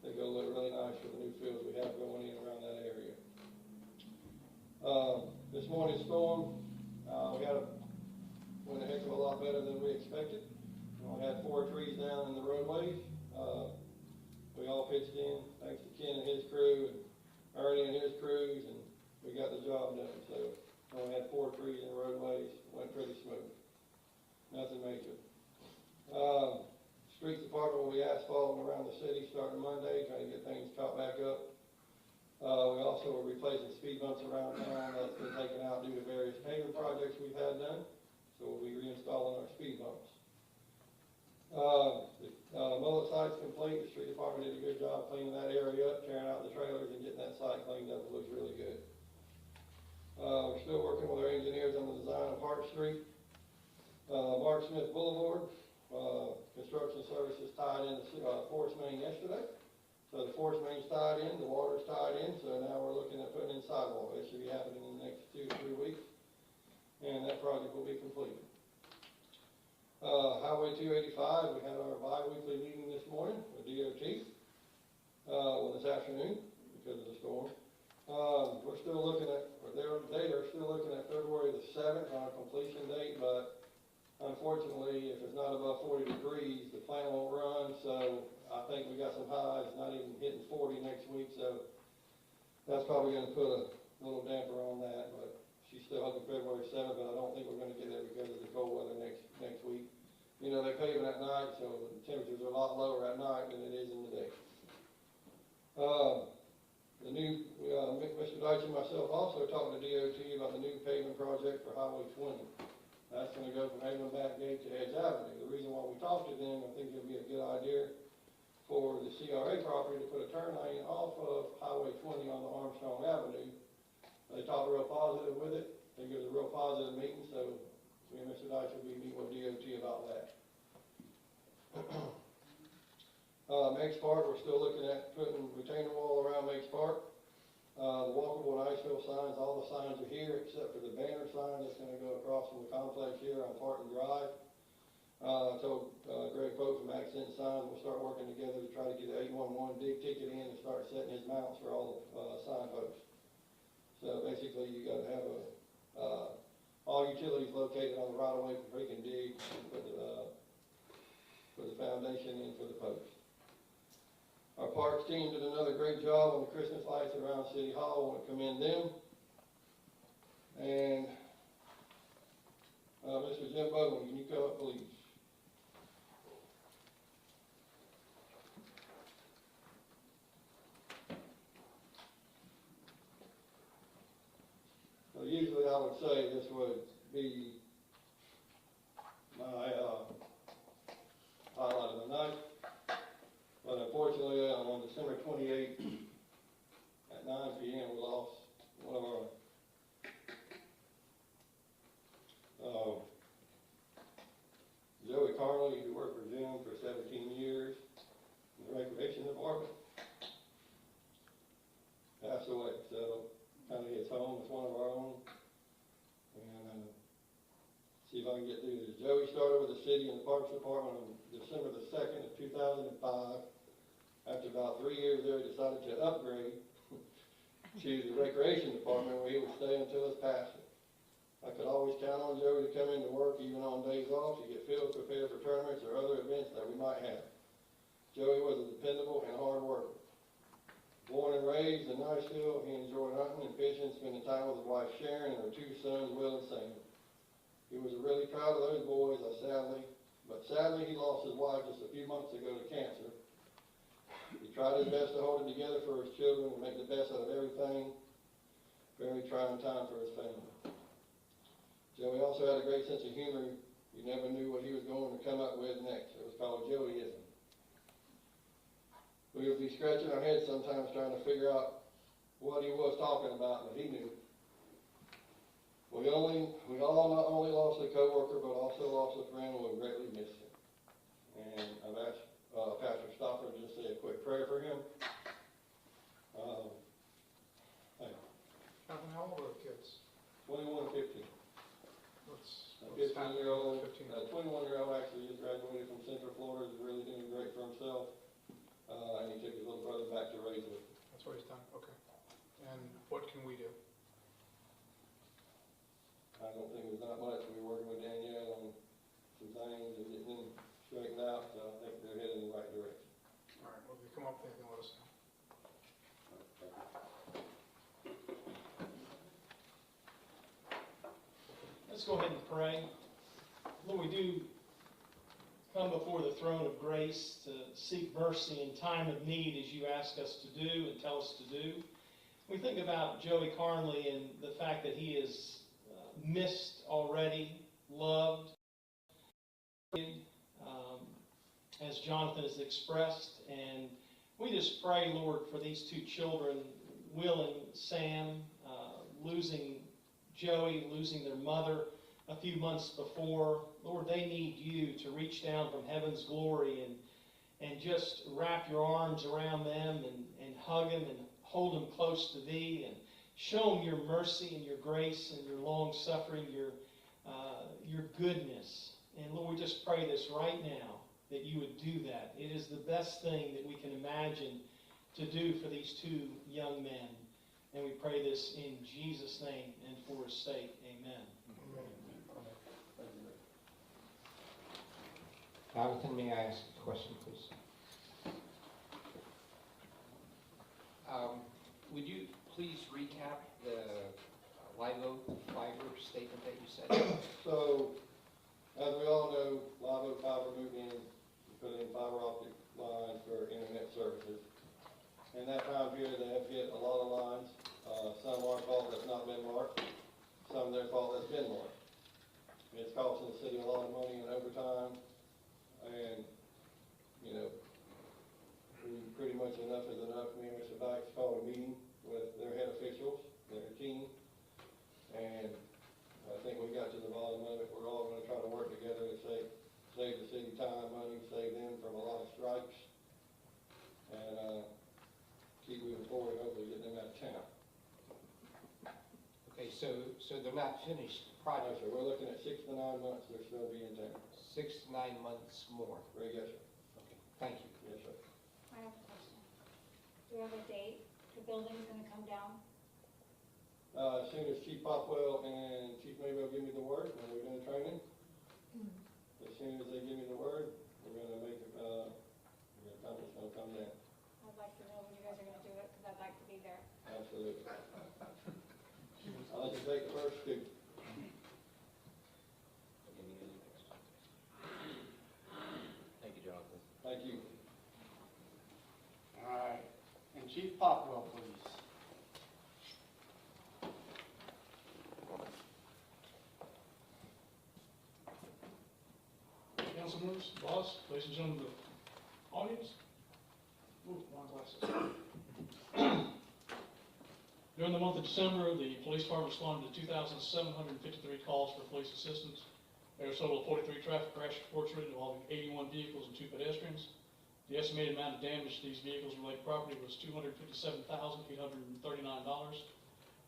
They go look really nice for the new fields we have going in around that area. This morning's storm, went a heck of a lot better than we expected. We had 4 trees down in the roadways. We all pitched in, thanks to Ken and his crew, and Ernie and his crews, and we got the job done. So we only had 4 trees in the roadways, went pretty smooth. Nothing major. Streets department will be asphalting around the city starting Monday, trying to get things caught back up. We also are replacing speed bumps around town that's been taken out due to various paving projects we've had done. So we'll be reinstalling our speed bumps. The mullet site's complete. The street department did a good job cleaning that area up, tearing out the trailers and getting that site cleaned up. It looks really good. We're still working with our engineers on the design of Hart Street. Mark Smith Boulevard, construction services tied in the force main yesterday. So the force main's tied in, the water's tied in, so now we're looking at putting in sidewalk. It should be happening in the next 2 to 3 weeks, and that project will be completed. Highway 285, we had our bi-weekly meeting this morning with DOT, this afternoon because of the storm. We're still looking at, or they're still looking at February the 7th on a completion date, but unfortunately, if it's not above 40 degrees, the plant won't run, so I think we got some highs, not even hitting 40 next week, so that's probably gonna put a little damper on that, but she's still hoping February 7th, but I don't think we're gonna get there because of the cold weather next week. You know, they're paving at night, so the temperatures are a lot lower at night than it is in the day. Mr. Deitch and myself also talking to DOT about the new paving project for Highway 20. That's gonna go from Haven Back Gate to Edge Avenue. The reason why we talked to them, I think it'd be a good idea for the CRA property to put a turn lane off of Highway 20 on the Armstrong Avenue. They talked real positive with it. I think it was a real positive meeting, so me and Mr. Deitch will be meeting with DOT about that. Makes Park, we're still looking at putting retaining wall around Makes Park. The walkable and ice fill signs, all the signs are here except for the banner sign that's gonna go across from the complex here on Parton Drive. I told Greg Pope from Accent Signs, we'll start working together to try to get the 811 dig ticket in and start setting his mounts for all the signposts. So basically, you gotta have all utilities located on the right of way for he can dig and put the foundation in for the post. Our parks team did another great job on the Christmas lights around City Hall. I want to commend them. And Mr. Jim Bowman, can you come up, please? Well, usually I would say this would be my highlight of the night. But unfortunately, on December 28th at 9 p.m., we lost one of our Joey Carley, who worked for Jim for 17 years in the recreation department, passed away. So kind of hits home with one of our own. And see if I can get through this. Joey started with the city and the Parks Department on December the 2nd of 2005. After about 3 years there, he decided to upgrade to the Recreation Department where he would stay until his passing. I could always count on Joey to come into work even on days off to get fields prepared for tournaments or other events that we might have. Joey was a dependable and hard worker. Born and raised in Niceville, he enjoyed hunting and fishing, spending time with his wife Sharon and her 2 sons, Will and Sam. He was really proud of those boys, but sadly he lost his wife just a few months ago to cancer. He tried his best to hold it together for his children and make the best out of everything. Very trying time for his family. Joey also had a great sense of humor. You never knew what he was going to come up with next. It was called Joeyism. We would be scratching our heads sometimes trying to figure out what he was talking about, but he knew. We all not only lost a co-worker, but also lost a friend who we greatly missed him. And I've asked Pastor Stopper to just say a quick prayer for him. How old are the kids? 21 and 15. What's A 15-year-old, 15? 21-year-old actually just graduated from Central Florida, is really doing great for himself. And he took his little brother back to raise with. That's what he's done, okay. And what can we do? I don't think there's not much. We're working with Danielle on some things and getting them straightened out, so I think they're heading in the right direction. All right, well, if you come up, they can let us know. Let's go ahead and pray. Lord, we do come before the throne of grace to seek mercy in time of need as you ask us to do and tell us to do. We think about Joey Carnley and the fact that he is missed already, loved, as Jonathan has expressed. And we just pray, Lord, for these 2 children, Will and Sam, losing Joey, losing their mother a few months before. Lord, they need you to reach down from heaven's glory and just wrap your arms around them and hug them and hold them close to thee and show them your mercy and your grace and your long suffering, your goodness. And Lord, we just pray this right now that you would do that. It is the best thing that we can imagine to do for these 2 young men. And we pray this in Jesus' name and for his sake. Amen. Jonathan, may I ask a question, please? Would you please recap the LIVO fiber statement that you said? So, as we all know, Live Oak Fiber moved in, put in fiber optic lines for internet services. In that time period, they have hit a lot of lines. Some are fault that's not been marked, some their fault that's been marked. It's costing the city a lot of money in overtime, and, you know, pretty much enough is enough. Me and Mr. Dykes called a meeting with their head officials, their team, and I think we got to the bottom of it. We're all gonna try to work together to save the city time, money, save them from a lot of strikes, and, keep moving forward, hopefully get them out of town. Okay, so they're not finished No, project, sir, we're looking at 6 to 9 months, they're still be in town. 6 to 9 months more. Very good, sir. Okay, thank you. Yes, sir. I have a question. Do you have a date the building's gonna come down? As soon as Chief Popwell and Chief Maybell give me the word, when we're doing training, as soon as they give me the word, we're gonna make it, it's gonna come down. I'd like to know when you guys are gonna do it, because I'd like to be there. Absolutely. I'll let you take the first two. Thank you, Jonathan. Thank you. All right, and Chief Popwell, please. Council members, boss, ladies and gentlemen of the audience. Ooh, wrong glasses. During the month of December, the police department responded to 2,753 calls for police assistance. There were a total of 43 traffic crash reports written involving 81 vehicles and 2 pedestrians. The estimated amount of damage to these vehicles and related property was $257,839.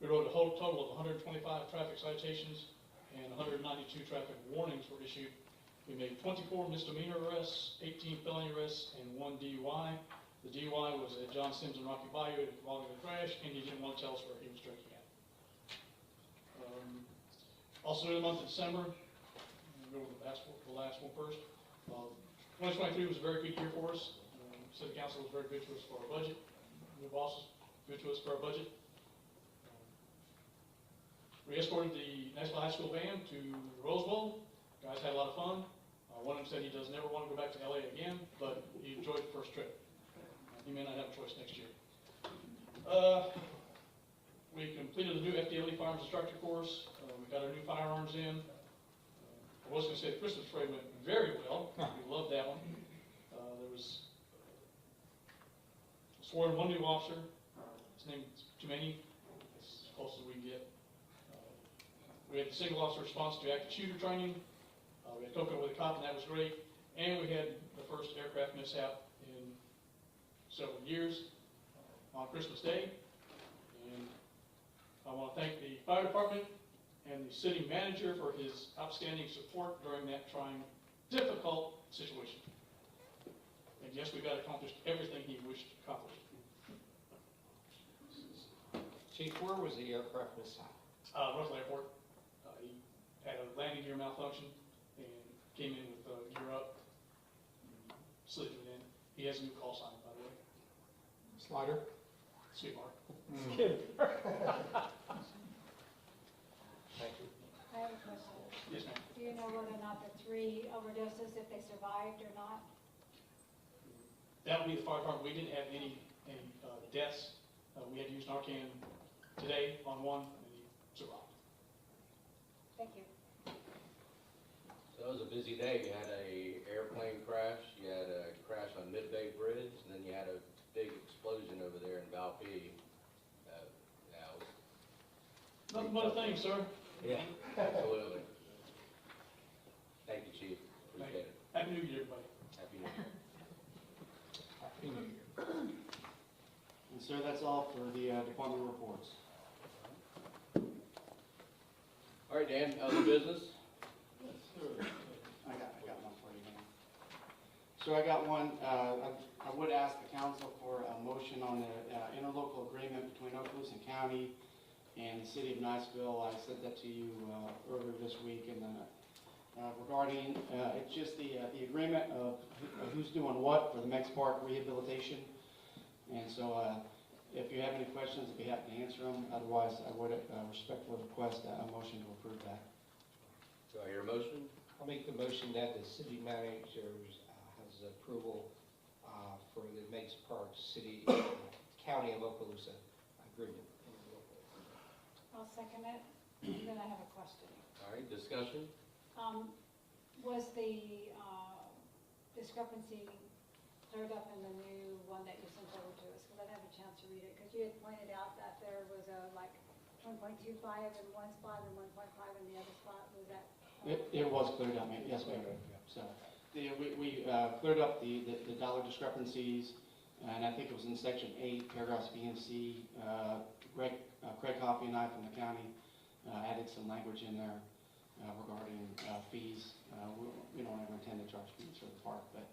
We wrote a whole total of 125 traffic citations and 192 traffic warnings were issued. We made 24 misdemeanor arrests, 18 felony arrests, and 1 DUI. The DUI was at John Sims and Rocky Bayou involving a crash, and he didn't want to tell us where he was drinking at. Also in the month of December, we'll go with the last one first. 2023 was a very good year for us. City Council was very good to us for our budget. New bosses, good to us for our budget. We escorted the Nashville High School band to the Rose Bowl. Guys had a lot of fun. One of them said he does never want to go back to LA again, but he enjoyed the first trip. He may not have a choice next year. We completed the new FDLE Firearms Instructor course. We got our new firearms in. I was going to say the Christmas parade went very well. We loved that one. There was sworn one new officer. His name is Jimani. As close as we can get. We had the single officer response to active shooter training. We had coconut with a cop, and that was great. And we had the first aircraft mishap in several years on Christmas Day. And I want to thank the fire department and the city manager for his outstanding support during that trying, difficult situation. And yes, we got accomplished everything he wished accomplished. Chief, where was the aircraft mishap? Russell Airport. He had a landing gear malfunction and came in with gear up, slid it in. He has a new call sign, by the way. Slider. Sweetheart. Thank you. I have a question. Yes, ma'am. Do you know whether or not the 3 overdoses, if they survived or not? That would be the fire department. We didn't have any deaths. We had used Narcan today on one, and he survived. Thank you. So it was a busy day. You had a airplane crash, you had a crash on Midway Bridge, and then you had a big explosion over there in Valpy. Yeah, it was Nothing but a thing, sir. Yeah, absolutely. Thank you, Chief. Appreciate it. Happy New Year, everybody. Happy New Year. Happy New Year. And sir, that's all for the department reports. All right, Dan, other business? I got one for you, man. So I got one, I would ask the council for a motion on the interlocal agreement between Okaloosa County and the city of Niceville. I sent that to you earlier this week, and regarding, it's just the agreement of who's doing what for the Mex Park rehabilitation. And so if you have any questions, I'd be happy to answer them. Otherwise, I would respectfully request a motion to approve that. Do I hear a motion? I'll make the motion that the city manager has approval for the Meigs Park City, County of Okaloosa agreement. I'll second it, and then I have a question. All right, discussion? Was the discrepancy cleared up in the new one that you sent over to us? Because I didn't have a chance to read it, because you had pointed out that there was a, like, 1.25 in one spot and 1.5 in the other spot. Was that? It was cleared up, ma'am. Yes, ma'am. So we cleared up the dollar discrepancies, and I think it was in section 8, paragraphs B and C. Craig Coffey and I from the county added some language in there regarding fees. We don't ever intend to charge fees for the park, but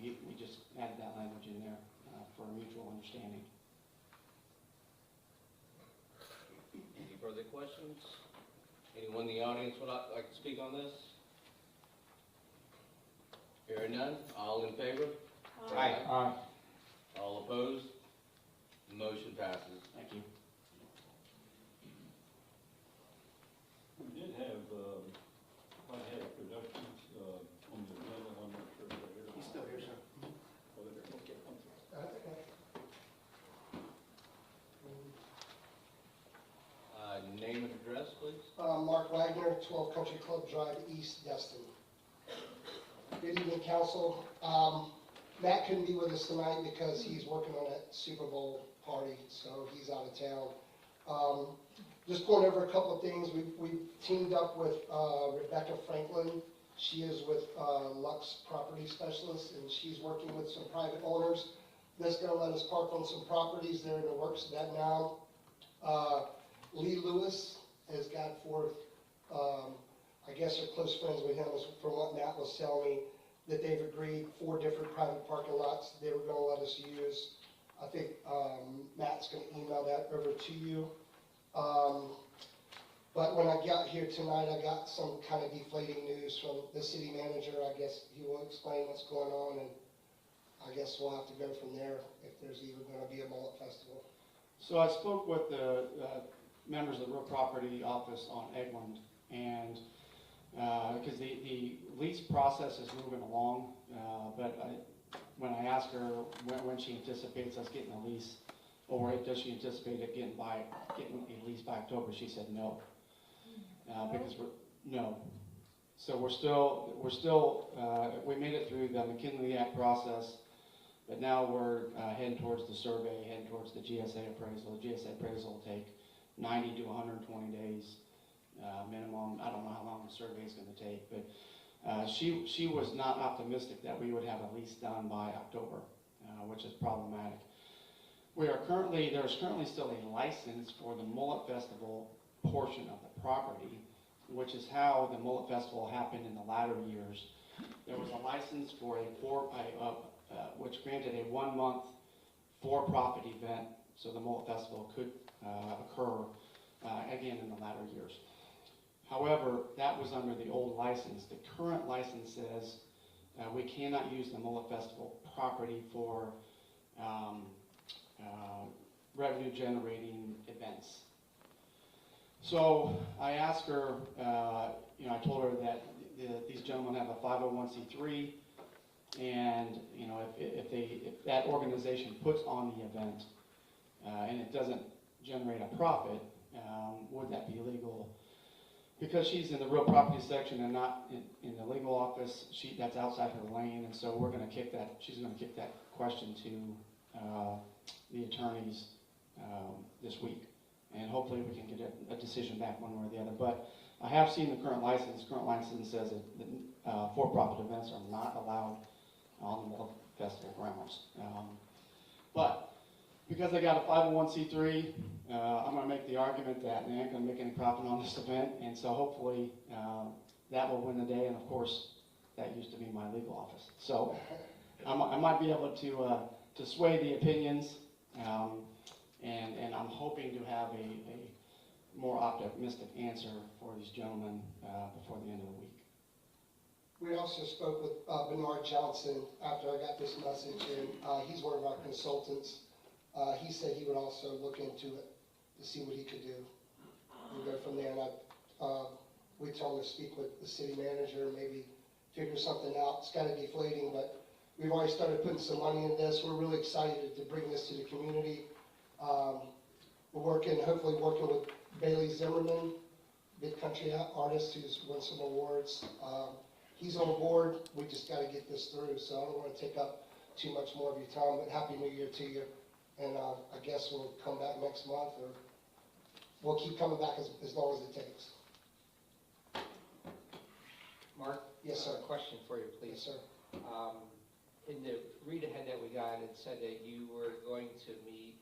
we just added that language in there for a mutual understanding. Any further questions? Anyone in the audience would like to speak on this? Hearing none, all in favor? Aye. Aye. All opposed? Motion passes. Thank you. We did have, Whitehead Productions, on the agenda, I'm not sure if they're here. He's still here, sir. Oh, they're here. Okay, I'm sorry. Name and address, please. Mark Wagner, 12 Country Club Drive East, Destin. Good evening, council. Matt couldn't be with us tonight because he's working on that Super Bowl party, so he's out of town. Just going over a couple of things. We've teamed up with Rebecca Franklin. She is with Lux Property Specialists, and she's working with some private owners. That's going to let us park on some properties. They're in the works of that now. Lee Lewis has got forth, I guess they're close friends with him, from what Matt was telling me, that they've agreed 4 different private parking lots they were going to let us use. I think Matt's going to email that over to you. But when I got here tonight, I got some kind of deflating news from the city manager. I guess he will explain what's going on, and I guess we'll have to go from there if there's even going to be a mullet festival. So I spoke with the members of the real property office on Egland, and because the lease process is moving along, but when I asked her when she anticipates us getting a lease, or does she anticipate it getting a lease by October, she said no. Because no. So we're still we made it through the McKinley Act process, but now we're heading towards the survey, heading towards the GSA appraisal. The GSA appraisal will take 90 to 120 days minimum. I don't know how long the survey is going to take, but she was not optimistic that we would have a lease done by October, which is problematic. There's currently still a license for the Mullet Festival portion of the property, which is how the Mullet Festival happened in the latter years. There was a license for which granted a 1-month for-profit event, so the Mullet Festival could occur again in the latter years. However, that was under the old license. The current license says we cannot use the Mullet Festival property for revenue-generating events. So I asked her, I told her that these gentlemen have a 501c3, and if that organization puts on the event and it doesn't generate a profit, would that be illegal? Because she's in the real property section and not in the legal office, that's outside her lane, and so we're going to kick that. She's going to kick that question to the attorneys this week, and hopefully we can get a decision back one way or the other. But I have seen the current license. Current license says that for-profit events are not allowed on the Mullet Festival grounds. But because I got a 501c3, I'm going to make the argument that they ain't going to make any profit on this event, and so hopefully that will win the day. And of course, that used to be my legal office. So I might be able to sway the opinions, and I'm hoping to have a more optimistic answer for these gentlemen before the end of the week. We also spoke with Bernard Johnson after I got this message, and he's one of our consultants. He said he would also look into it to see what he could do and go from there. And we told him to speak with the city manager, maybe figure something out. It's kind of deflating, but we've already started putting some money in this. We're really excited to bring this to the community. We're hopefully working with Bailey Zimmerman, big country artist who's won some awards. He's on board. We just got to get this through, so I don't want to take up too much more of your time, but Happy New Year to you. And I guess we'll come back next month, or we'll keep coming back as long as it takes. Mark? Yes, sir. Question for you, please. Yes, sir. In the read-ahead that we got, it said that you were going to meet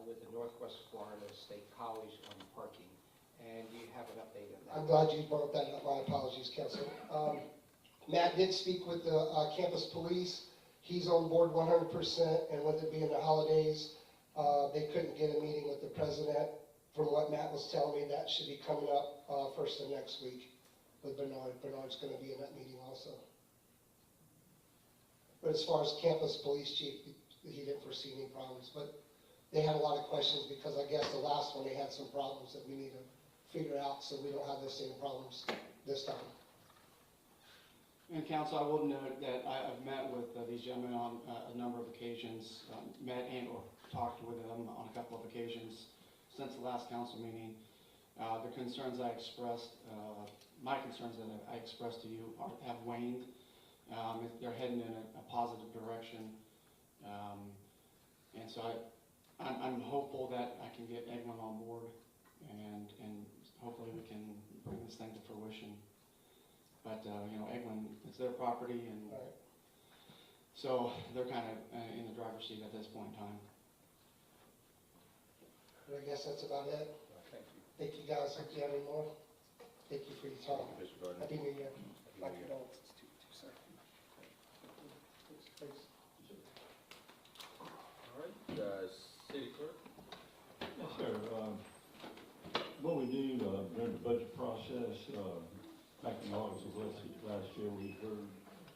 with the Northwest Florida State College on parking, and do you have an update on that? I'm glad you brought that up. My apologies, Council. Matt did speak with the campus police. He's on board 100%, and with it being the holidays, they couldn't get a meeting with the president. From what Matt was telling me, that should be coming up first of next week with Bernard. Bernard's going to be in that meeting also. But as far as campus police chief, he didn't foresee any problems. But they had a lot of questions because I guess the last one, they had some problems that we need to figure out so we don't have the same problems this time. And Council, I will note that I've met with these gentlemen on a number of occasions, met and or talked with them on a couple of occasions since the last council meeting. The concerns I expressed, my concerns that I expressed to you have waned. They're heading in a positive direction. And so I'm hopeful that I can get Egmont on board, and hopefully we can bring this thing to fruition. But, Egmont, it's their property, and so they're kind of in the driver's seat at this point in time. But I guess that's about it. Thank you. Thank you guys. If you have any more, thank you for your time. Mr. Gardner. Happy New Year. My condolences to sir. All right, city clerk? Yes, sir. What we do during the budget process, back in August of last year, we heard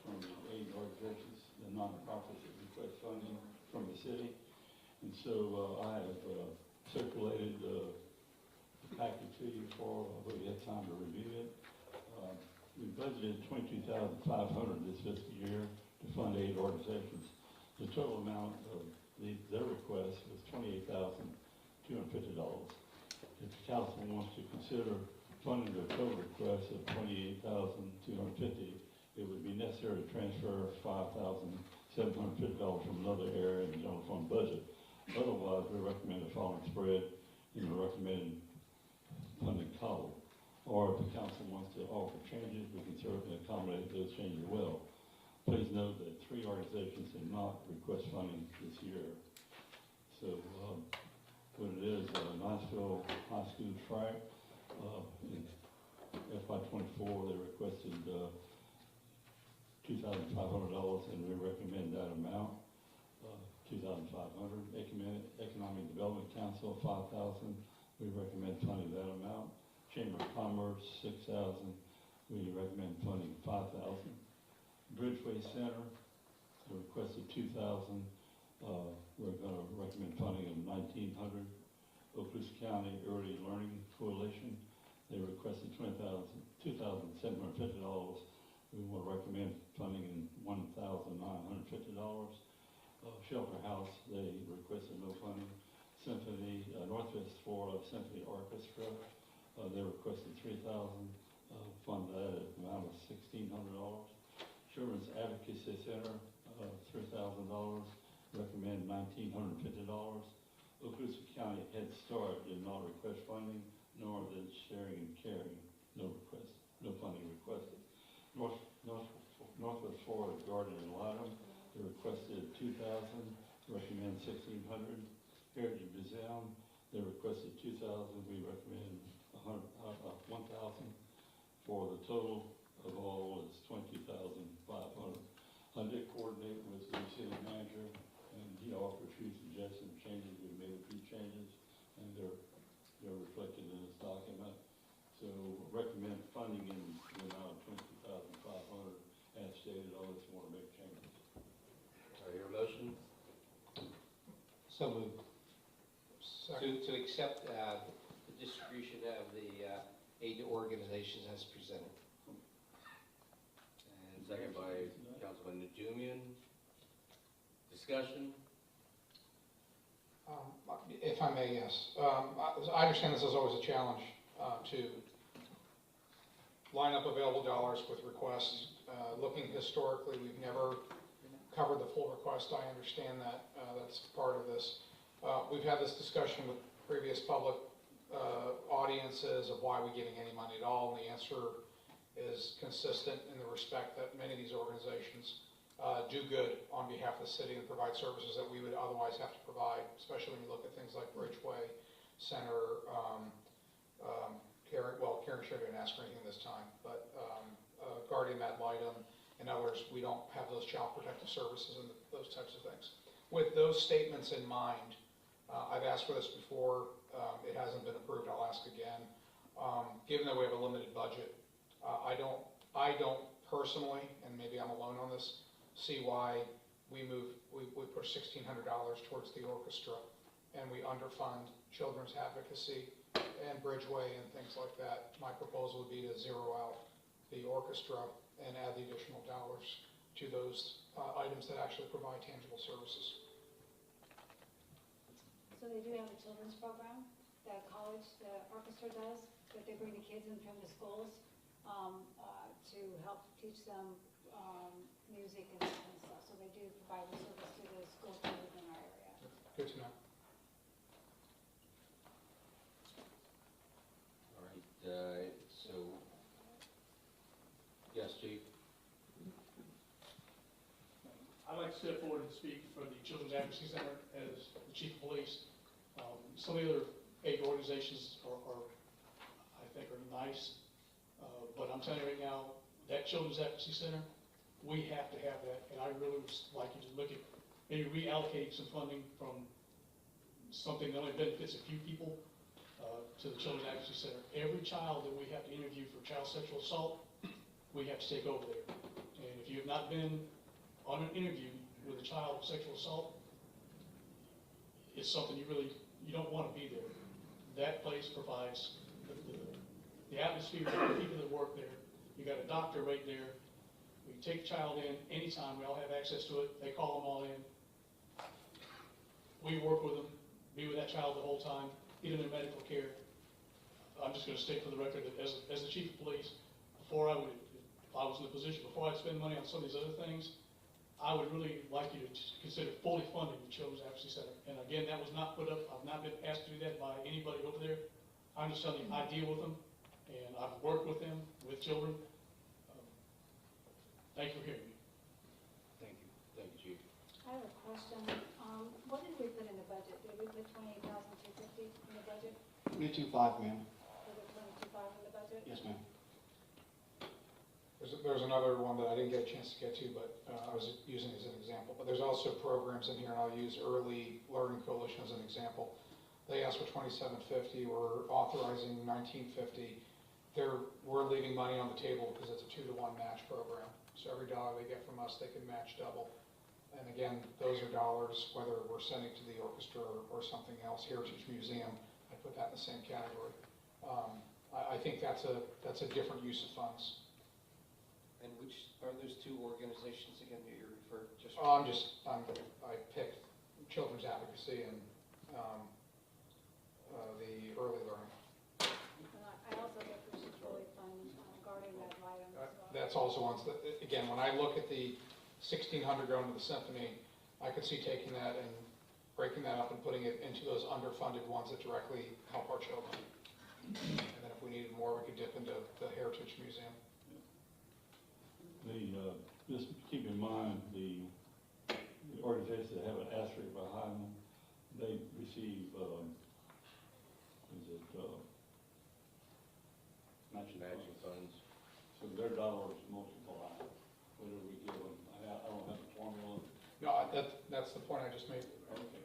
from the aid organizations, the nonprofits that request funding from the city. And so I have circulated the package to you for, we had time to review it. We budgeted $22,500 this fiscal year to fund aid organizations. The total amount of their request was $28,250. If the council wants to consider funding their total request of $28,250, it would be necessary to transfer $5,750 from another area in the general fund budget. Otherwise, we recommend the following spread in the recommended funding column. Or if the council wants to offer changes, we can certainly accommodate those changes well. Please note that 3 organizations did not request funding this year. So what it is, Niceville High School track, in FY24, they requested $2,500, and we recommend that amount, $2,500. Economic Development Council, $5,000. We recommend funding that amount. Chamber of Commerce, $6,000. We recommend funding $5,000. Bridgeway Center, they requested $2,000. We're going to recommend funding of $1,900. Okaloosa County Early Learning Coalition, they requested $2,750. We want to recommend funding in $1,950. Shelter House, they requested no funding. Symphony, Northwest Florida Symphony Orchestra, they requested $3,000. Fund that at an amount of $1,600. Children's Advocacy Center, $3,000. Recommend $1,950. Okaloosa County Head Start did not request funding, nor did Sharing and Caring, no funding requested. Northwest Florida Garden and Lightum, they requested $2,000, recommend $1,600. Heritage Museum, they requested $2,000, we recommend $1,000 for the total of all is $20,500. I did coordinate with the city manager, and he offered a few suggestions, changes. We made a few changes, and they're reflected in this document. So recommend funding in the amount of $20,500 as stated, unless you want to make changes. I hear a motion? So moved. Second. To accept the distribution of the aid to organizations as presented. And second by Councilman Najumian. Discussion? If I may, yes. I understand this is always a challenge to line up available dollars with requests. Looking historically, we've never covered the full request. I understand that. That's part of this. We've had this discussion with previous public audiences of why we're giving any money at all, and the answer is consistent in the respect that many of these organizations do good on behalf of the city and provide services that we would otherwise have to provide, especially when you look at things like Bridgeway Center, Karen Sugar didn't ask for anything this time, but Guardian Ad Litem and others, we don't have those child protective services and those types of things. With those statements in mind, I've asked for this before, it hasn't been approved, I'll ask again. Given that we have a limited budget, I don't personally, and maybe I'm alone on this, see why we push $1,600 towards the orchestra and we underfund children's advocacy and Bridgeway and things like that. My proposal would be to zero out the orchestra and add the additional dollars to those items that actually provide tangible services. So they do have a children's program that college, the orchestra does, that they bring the kids in from the schools to help teach them music and stuff. So they do provide the service to the school children in our area. Good to know. All right, so, yes, Chief? I'd like to step forward and speak for the Children's Advocacy Center as the chief of police. Some of the other aid organizations are I think, are nice, but I'm telling you right now, that Children's Advocacy Center, we have to have that, and I really would like you to look at maybe reallocating some funding from something that only benefits a few people to the Children's Advocacy Center. Every child that we have to interview for child sexual assault, we have to take over there. And if you have not been on an interview with a child sexual assault, it's something you don't want to be there. That place provides the atmosphere for the people that work there. You got a doctor right there. We can take a child in anytime. We all have access to it. They call them all in. We work with them, be with that child the whole time, get them their medical care. I'm just going to state for the record that as the chief of police, if I was in the position, before I'd spend money on some of these other things, I would really like you to consider fully funding the Children's Advocacy Center. And again, that was not put up, I've not been asked to do that by anybody over there. I'm just telling you, I deal with them, and I've worked with them, with children. Thank you for hearing me. Thank you. Thank you, Chief. I have a question. What did we put in the budget? Did we put $28,250 in the budget? 22.5, ma'am. Was it $22,500 in the budget? Yes, ma'am. There's another one that I didn't get a chance to get to, but I was using as an example. But there's also programs in here, and I'll use Early Learning Coalition as an example. They asked for $2,750. We're authorizing $1,950. We're leaving money on the table because it's a 2-to-1 match program. So every dollar they get from us, they can match double. And again, those are dollars, whether we're sending to the orchestra or something else, Heritage Museum, I put that in the same category. I think that's a different use of funds. And which are those two organizations again that you're referring to? I picked Children's Advocacy and the Early Learning. And I also think we should fully fund Guardian Ad Litem as well. That's also ones that, again, when I look at the 1,600 going to the symphony, I could see taking that and breaking that up and putting it into those underfunded ones that directly help our children. And then if we needed more, we could dip into the Heritage Museum. Just keep in mind, the organizations that have an asterisk behind them, they receive, Matching funds. so their dollars That's the point I just made. Okay.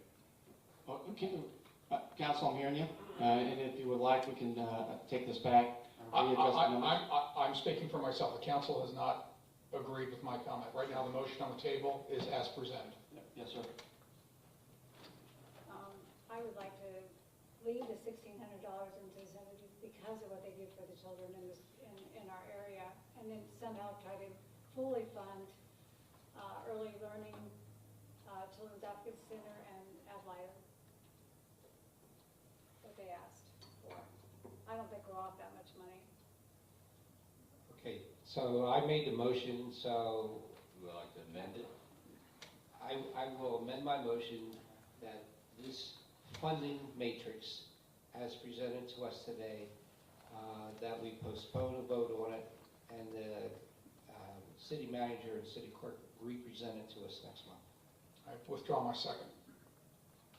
Well, Council, I'm hearing you, and if you would like, we can take this back. Readjust the numbers. I'm speaking for myself. The council has not agreed with my comment. Right now, the motion on the table is as presented. Yes, sir. I would like to leave the $1,600 into the center because of what they do for the children in our area, and then somehow try to fully fund early learning, Children's Advocacy Center, and Adlai, what they asked for. I don't think we're off that much money. Okay, so I made the motion, so Would you like to amend it? I will amend my motion that this funding matrix as presented to us today, that we postpone a vote on it, and the city manager and city clerk re-present it to us next month. I withdraw my second.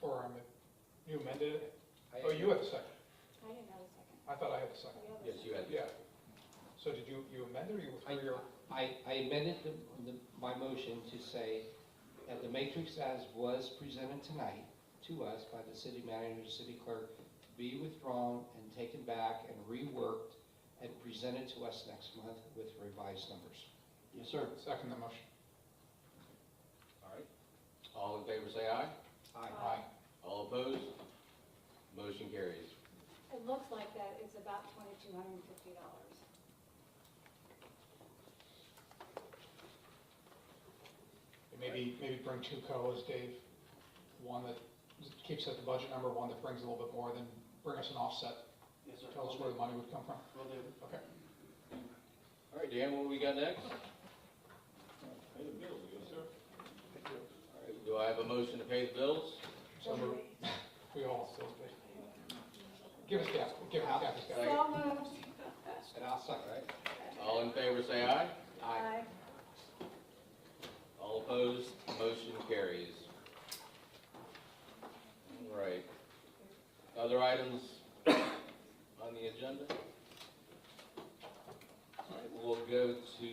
Or you amended it? Oh, you had the second. I didn't have a second. I thought I had the second. Yes, you had. Yeah. So did you amend it or you withdrew your? I amended my motion to say that the matrix as was presented tonight to us by the city manager and city clerk be withdrawn and taken back and reworked and presented to us next month with revised numbers. Yes, sir. Second the motion. All right. All in favor, say aye. Aye. All opposed? Motion carries. It looks like that it's about $2,250. Maybe bring two COAs, Dave. One that keeps at the budget number, one that brings a little bit more, then bring us an offset. Yes, sir. Tell us where the money would come from. Will do. Okay. All right, Dan, what do we got next? Pay the bills, yes, sir. All right, do I have a motion to pay the bills? So we all still pay. Give us Kathy. Give us Kathy's got it. So moved. And I'll second. All right. All in favor, say aye. Aye. All opposed? Motion carries. All right. Other items on the agenda? All right, we'll go to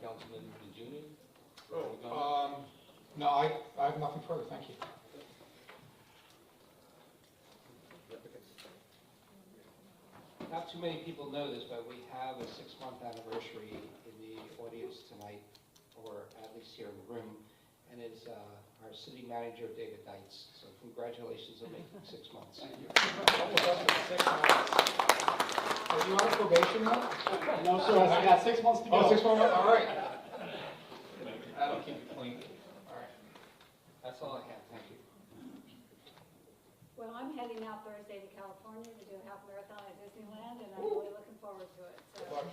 Councilman DeJunior. No, I have nothing further. Thank you. Not too many people know this, but we have a 6-month anniversary in the audience tonight, or at least here in the room, and it's our city manager, David Deitz. So congratulations on making 6 months. Thank you. Almost up to 6 months. Are you on probation now? No, sir, I got 6 months to go. Oh, 6 more months, all right. That'll keep you clean. All right. That's all I have, thank you. Well, I'm heading out Thursday to California to do a half marathon at Disneyland, and I'm really looking forward to it. So, Good luck.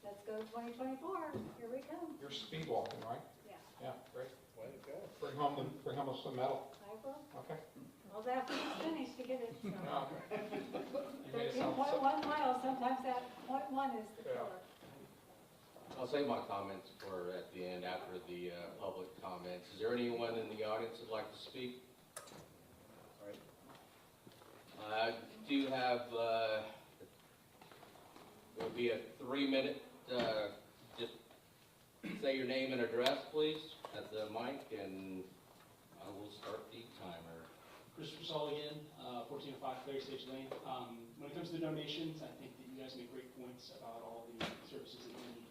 let's go 2024. Here we come. You're speed walking, right? Yeah, Yeah, great. Way to go. Bring home some medal. I will. Okay. Well, after it's finished to get it. So. No. You made it sound 13.1 miles, sometimes that .1 is the Yeah. killer. I'll save my comments for at the end after the public comments. Is there anyone in the audience that'd like to speak? All right. I do have, there'll be a 3-minute, just say your name and address, please, at the mic, and I will start the timer. Christopher Saul again, 1405 Clary Stage Lane. When it comes to the donations, I think that you guys make great points about all the services that we need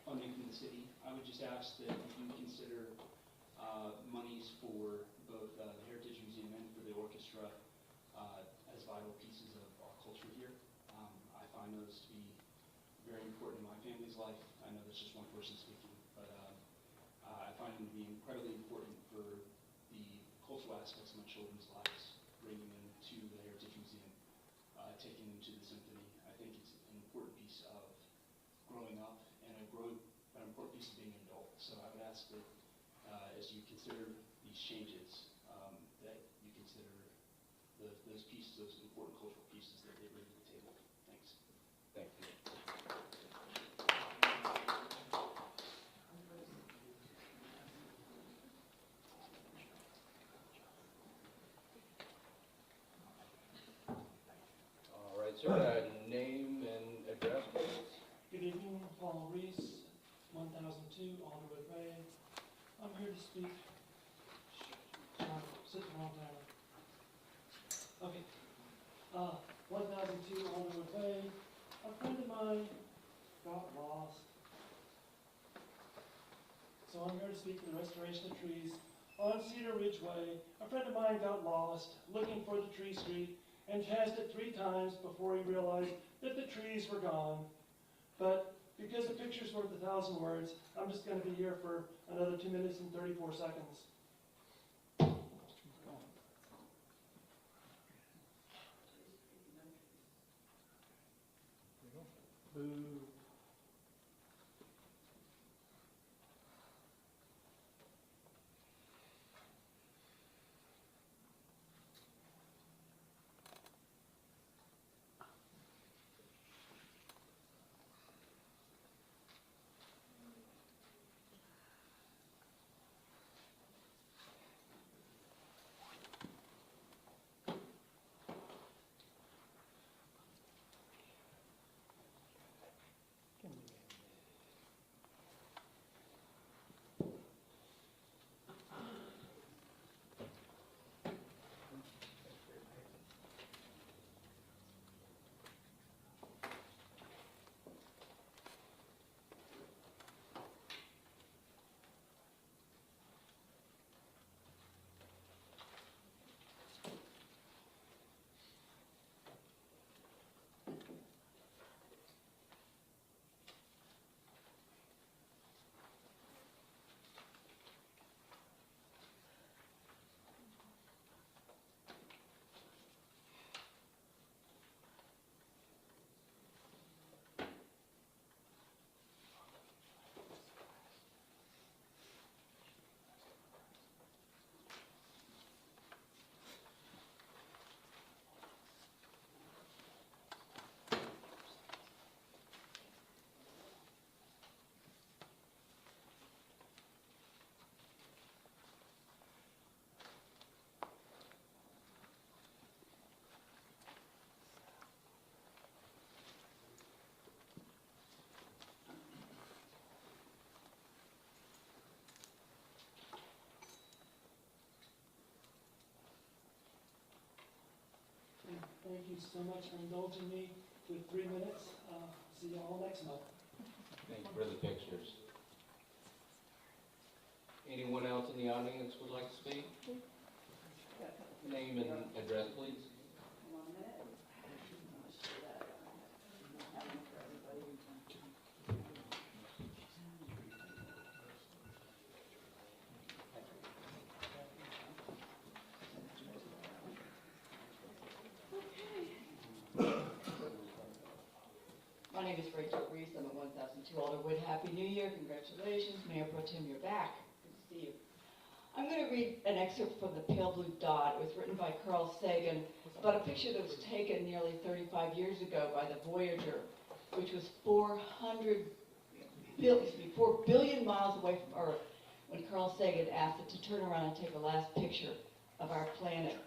funding from the city. I would just ask that you consider monies for both the Heritage Museum and for the orchestra as vital pieces of our culture here. I find those to be very important in my family's life. I know that's just one person speaking, but I find them to be incredibly important for the cultural aspects of my children's lives, bringing them to the Heritage Museum, taking them to the symphony. I think it's an important piece of growing up and an important piece of being an adult. So I would ask that as you consider these changes, that you consider those pieces, those important cultural pieces that they bring to the table. Thanks. Thank you. All right, sir, name and address, please. Good evening, Paul Reese, 1002 Alderwood Way. I'm here to speak. Sorry, sitting the wrong time. Okay. 1002 Alderwood Way. A friend of mine got lost. So I'm here to speak for the restoration of trees on Cedar Ridge Way. A friend of mine got lost looking for the tree street and passed it 3 times before he realized that the trees were gone. But because the picture's worth 1,000 words, I'm just going to be here for another 2 minutes and 34 seconds. Boo. Thank you so much for indulging me with 3 minutes. See you all next month. Thank you for the pictures. Anyone else in the audience would like to speak? Name and address, please. My name is Rachel Reese. I'm at 1002 Alderwood. Happy New Year. Congratulations. Mayor Pro Tem, you're back. Good to see you. I'm going to read an excerpt from The Pale Blue Dot. It was written by Carl Sagan about a picture that was taken nearly 35 years ago by the Voyager, which was 4 billion miles away from Earth, when Carl Sagan asked it to turn around and take a last picture of our planet.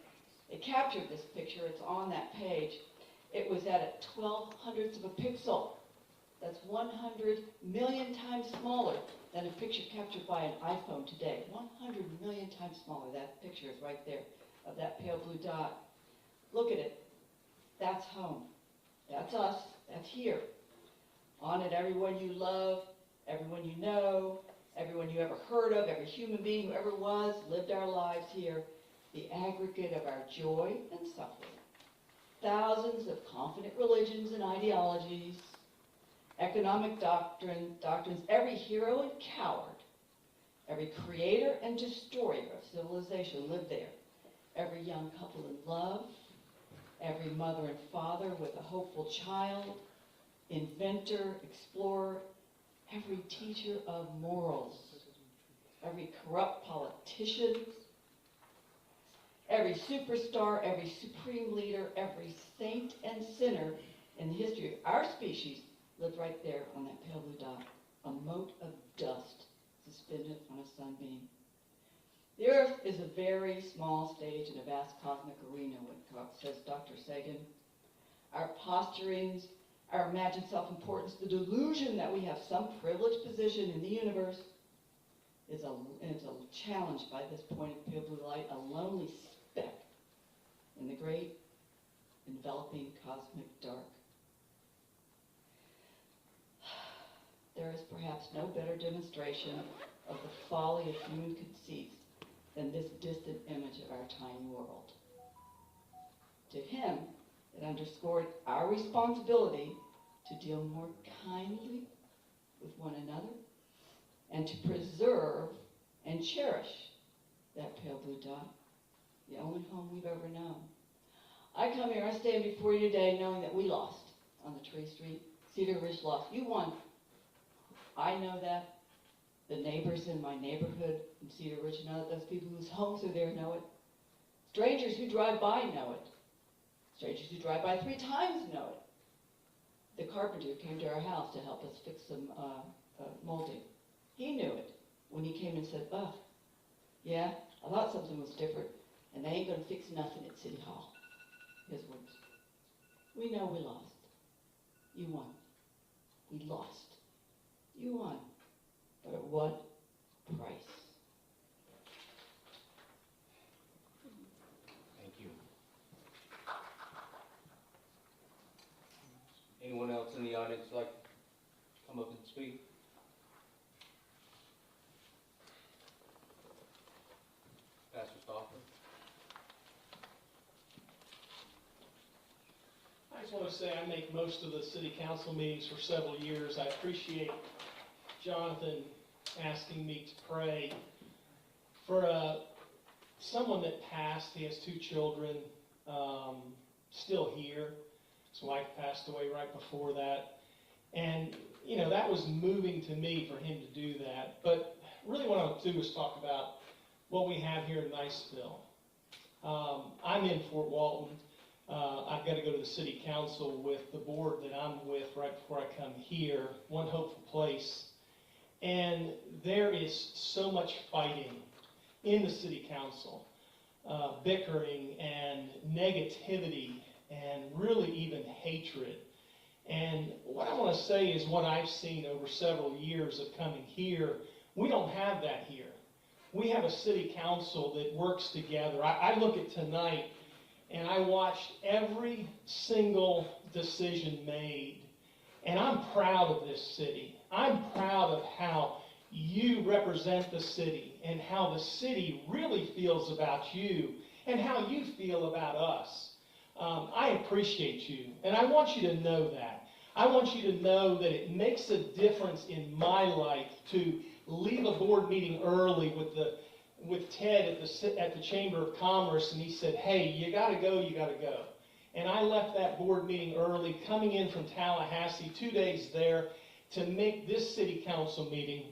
It captured this picture. It's on that page. It was at 1/1200th of a pixel. That's 100 million times smaller than a picture captured by an iPhone today. 100 million times smaller. That picture is right there of that pale blue dot. Look at it. That's home. That's us. That's here. On it, everyone you love, everyone you know, everyone you ever heard of, every human being who ever was, lived our lives here. The aggregate of our joy and suffering. Thousands of confident religions and ideologies, economic doctrines, every hero and coward, every creator and destroyer of civilization lived there. Every young couple in love, every mother and father with a hopeful child, inventor, explorer, every teacher of morals, every corrupt politician, every superstar, every supreme leader, every saint and sinner in the history of our species lived right there on that pale blue dot, a mote of dust suspended on a sunbeam. The Earth is a very small stage in a vast cosmic arena, says Dr. Sagan. Our posturings, our imagined self-importance, the delusion that we have some privileged position in the universe, is a challenge by this point of pale blue light, a lonely speck in the great enveloping cosmic dark. There is perhaps no better demonstration of the folly of human conceits than this distant image of our tiny world. To him, it underscored our responsibility to deal more kindly with one another and to preserve and cherish that pale blue dot, the only home we've ever known. I come here, I stand before you today knowing that we lost on the Tree Street. Cedar Ridge lost. You won. I know that. The neighbors in my neighborhood in Cedar Ridge know it. Those people whose homes are there know it. Strangers who drive by know it. Strangers who drive by 3 times know it. The carpenter came to our house to help us fix some molding. He knew it when he came and said, "Oh, yeah, I thought something was different, and they ain't going to fix nothing at City Hall." His words. We know we lost. You won. We lost. You won. But at what price? Thank you. Anyone else in the audience like to come up and speak? Pastor Stoffer? I just want to say I make most of the city council meetings for several years. I appreciate Jonathan asking me to pray for someone that passed. He has 2 children, still here. His wife passed away right before that. And, you know, that was moving to me for him to do that. But really what I want to do is talk about what we have here in Niceville. I'm in Fort Walton. I've got to go to the city council with the board that I'm with right before I come here, One Hopeful Place. And there is so much fighting in the city council, bickering and negativity and really even hatred. And what I want to say is what I've seen over several years of coming here, we don't have that here. We have a city council that works together. I look at tonight and I watched every single decision made. And I'm proud of this city. I'm proud of how you represent the city and how the city really feels about you and how you feel about us. I appreciate you, and I want you to know that. I want you to know that it makes a difference in my life to leave a board meeting early with Ted at the Chamber of Commerce, and he said, "Hey, you got to go, you got to go." And I left that board meeting early, coming in from Tallahassee, 2 days there, to make this city council meeting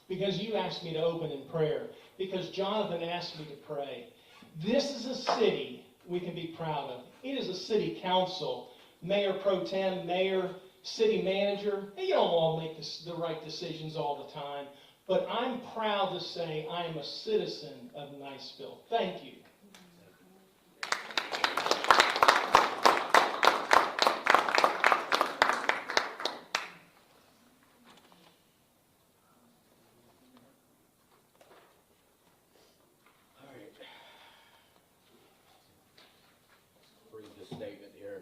because you asked me to open in prayer, because Jonathan asked me to pray. This is a city we can be proud of. It is a city council, mayor pro tem, mayor, city manager. You don't all make the right decisions all the time, but I'm proud to say I am a citizen of Niceville. Thank you. Statement here.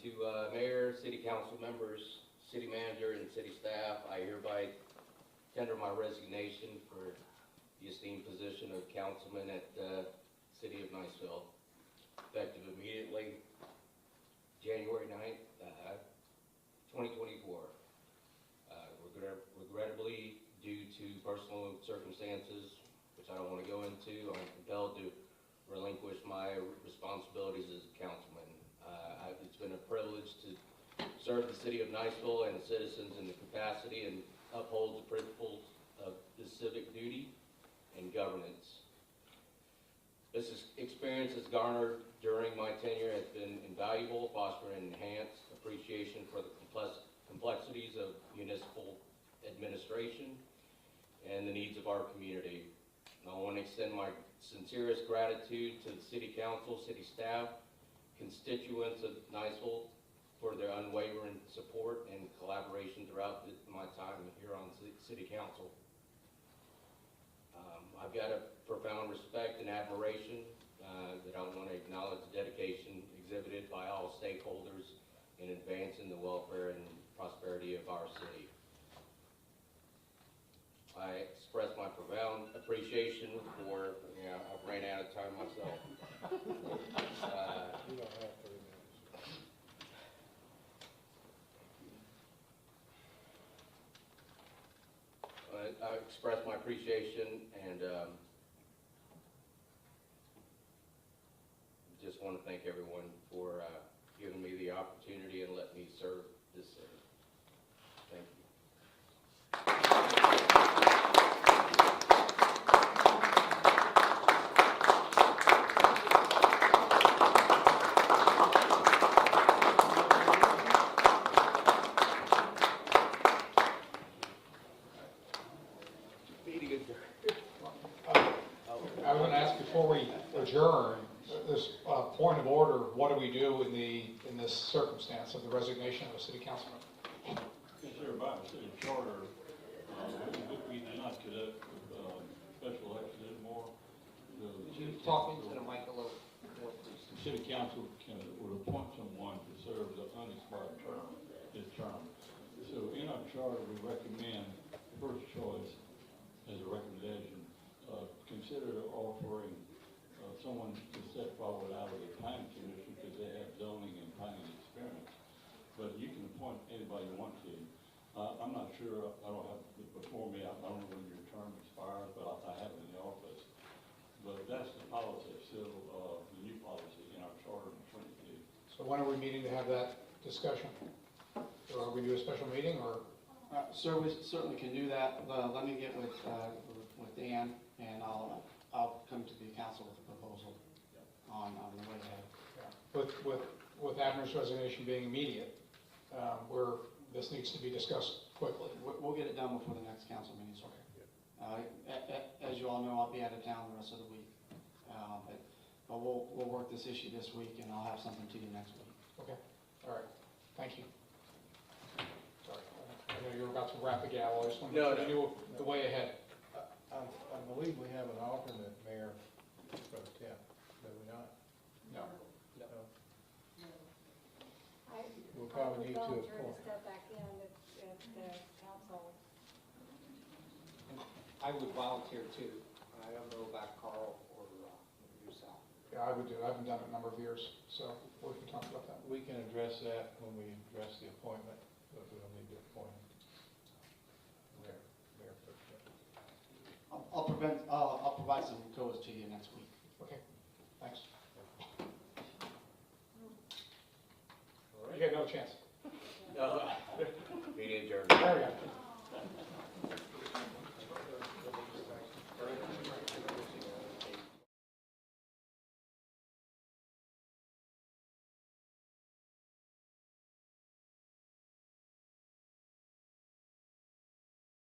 To mayor, city council members, city manager, and city staff, I hereby tender my resignation for the esteemed position of councilman at the city of Niceville, effective immediately, January 9th, 2024. Regrettably, due to personal circumstances, which I don't want to go into, I'm compelled to relinquish my responsibilities as a councilman. It's been a privilege to serve the city of Niceville and the citizens in the capacity and uphold the principles of the civic duty and governance. This experience has garnered during my tenure has been invaluable, fostering enhanced appreciation for the complexities of municipal administration and the needs of our community. And I want to extend my sincerest gratitude to the city council, city staff, constituents of Niceville for their unwavering support and collaboration throughout my time here on city council. I've got a profound respect and admiration that I want to acknowledge the dedication exhibited by all stakeholders in advancing the welfare and prosperity of our city. I express my profound appreciation for, I've ran out of time myself. You don't have 3 minutes. I express my appreciation and just want to thank everyone for giving me the opportunity and letting me serve this city. Thank you. I was gonna ask before we adjourn, this point of order, what do we do in this circumstance of the resignation of a city councilman? Consider by the city charter, we do not conduct special elections anymore. Would you talk into the mic a little more, please? The city council would appoint someone to serve the unexpired term, his term. So in our charter, we recommend, first choice, as a recommendation, consider offering someone to step forward out of the planning commission because they have zoning and planning experience. But you can appoint anybody you want to. I'm not sure, I don't have it before me, I don't know when your term expires, but I have it in the office. But that's the policy, still the new policy in our charter in 22. So when are we meeting to have that discussion? Or are we do a special meeting, or? Sir, we certainly can do that. Let me get with Dan, and I'll come to the council with a proposal on the way ahead. With Abner's resignation being immediate, this needs to be discussed quickly. We'll get it done before the next council meeting, sir. As you all know, I'll be out of town the rest of the week. But we'll work this issue this week, and I'll have something to you next week. Okay, all right, thank you. Sorry, I know you're about to wrap the gavel, I just want to do the way ahead. I believe we have an alternate mayor pro temp, do we not? No. We'll probably need to volunteer appoint. step back in if the council. I would volunteer too. I don't know about Carl or yourself. Yeah, I would do, I haven't done it a number of years, so we can talk about that. We can address that when we address the appointment, but we don't need to appoint mayor pro temp. I'll provide some COAs to you next week.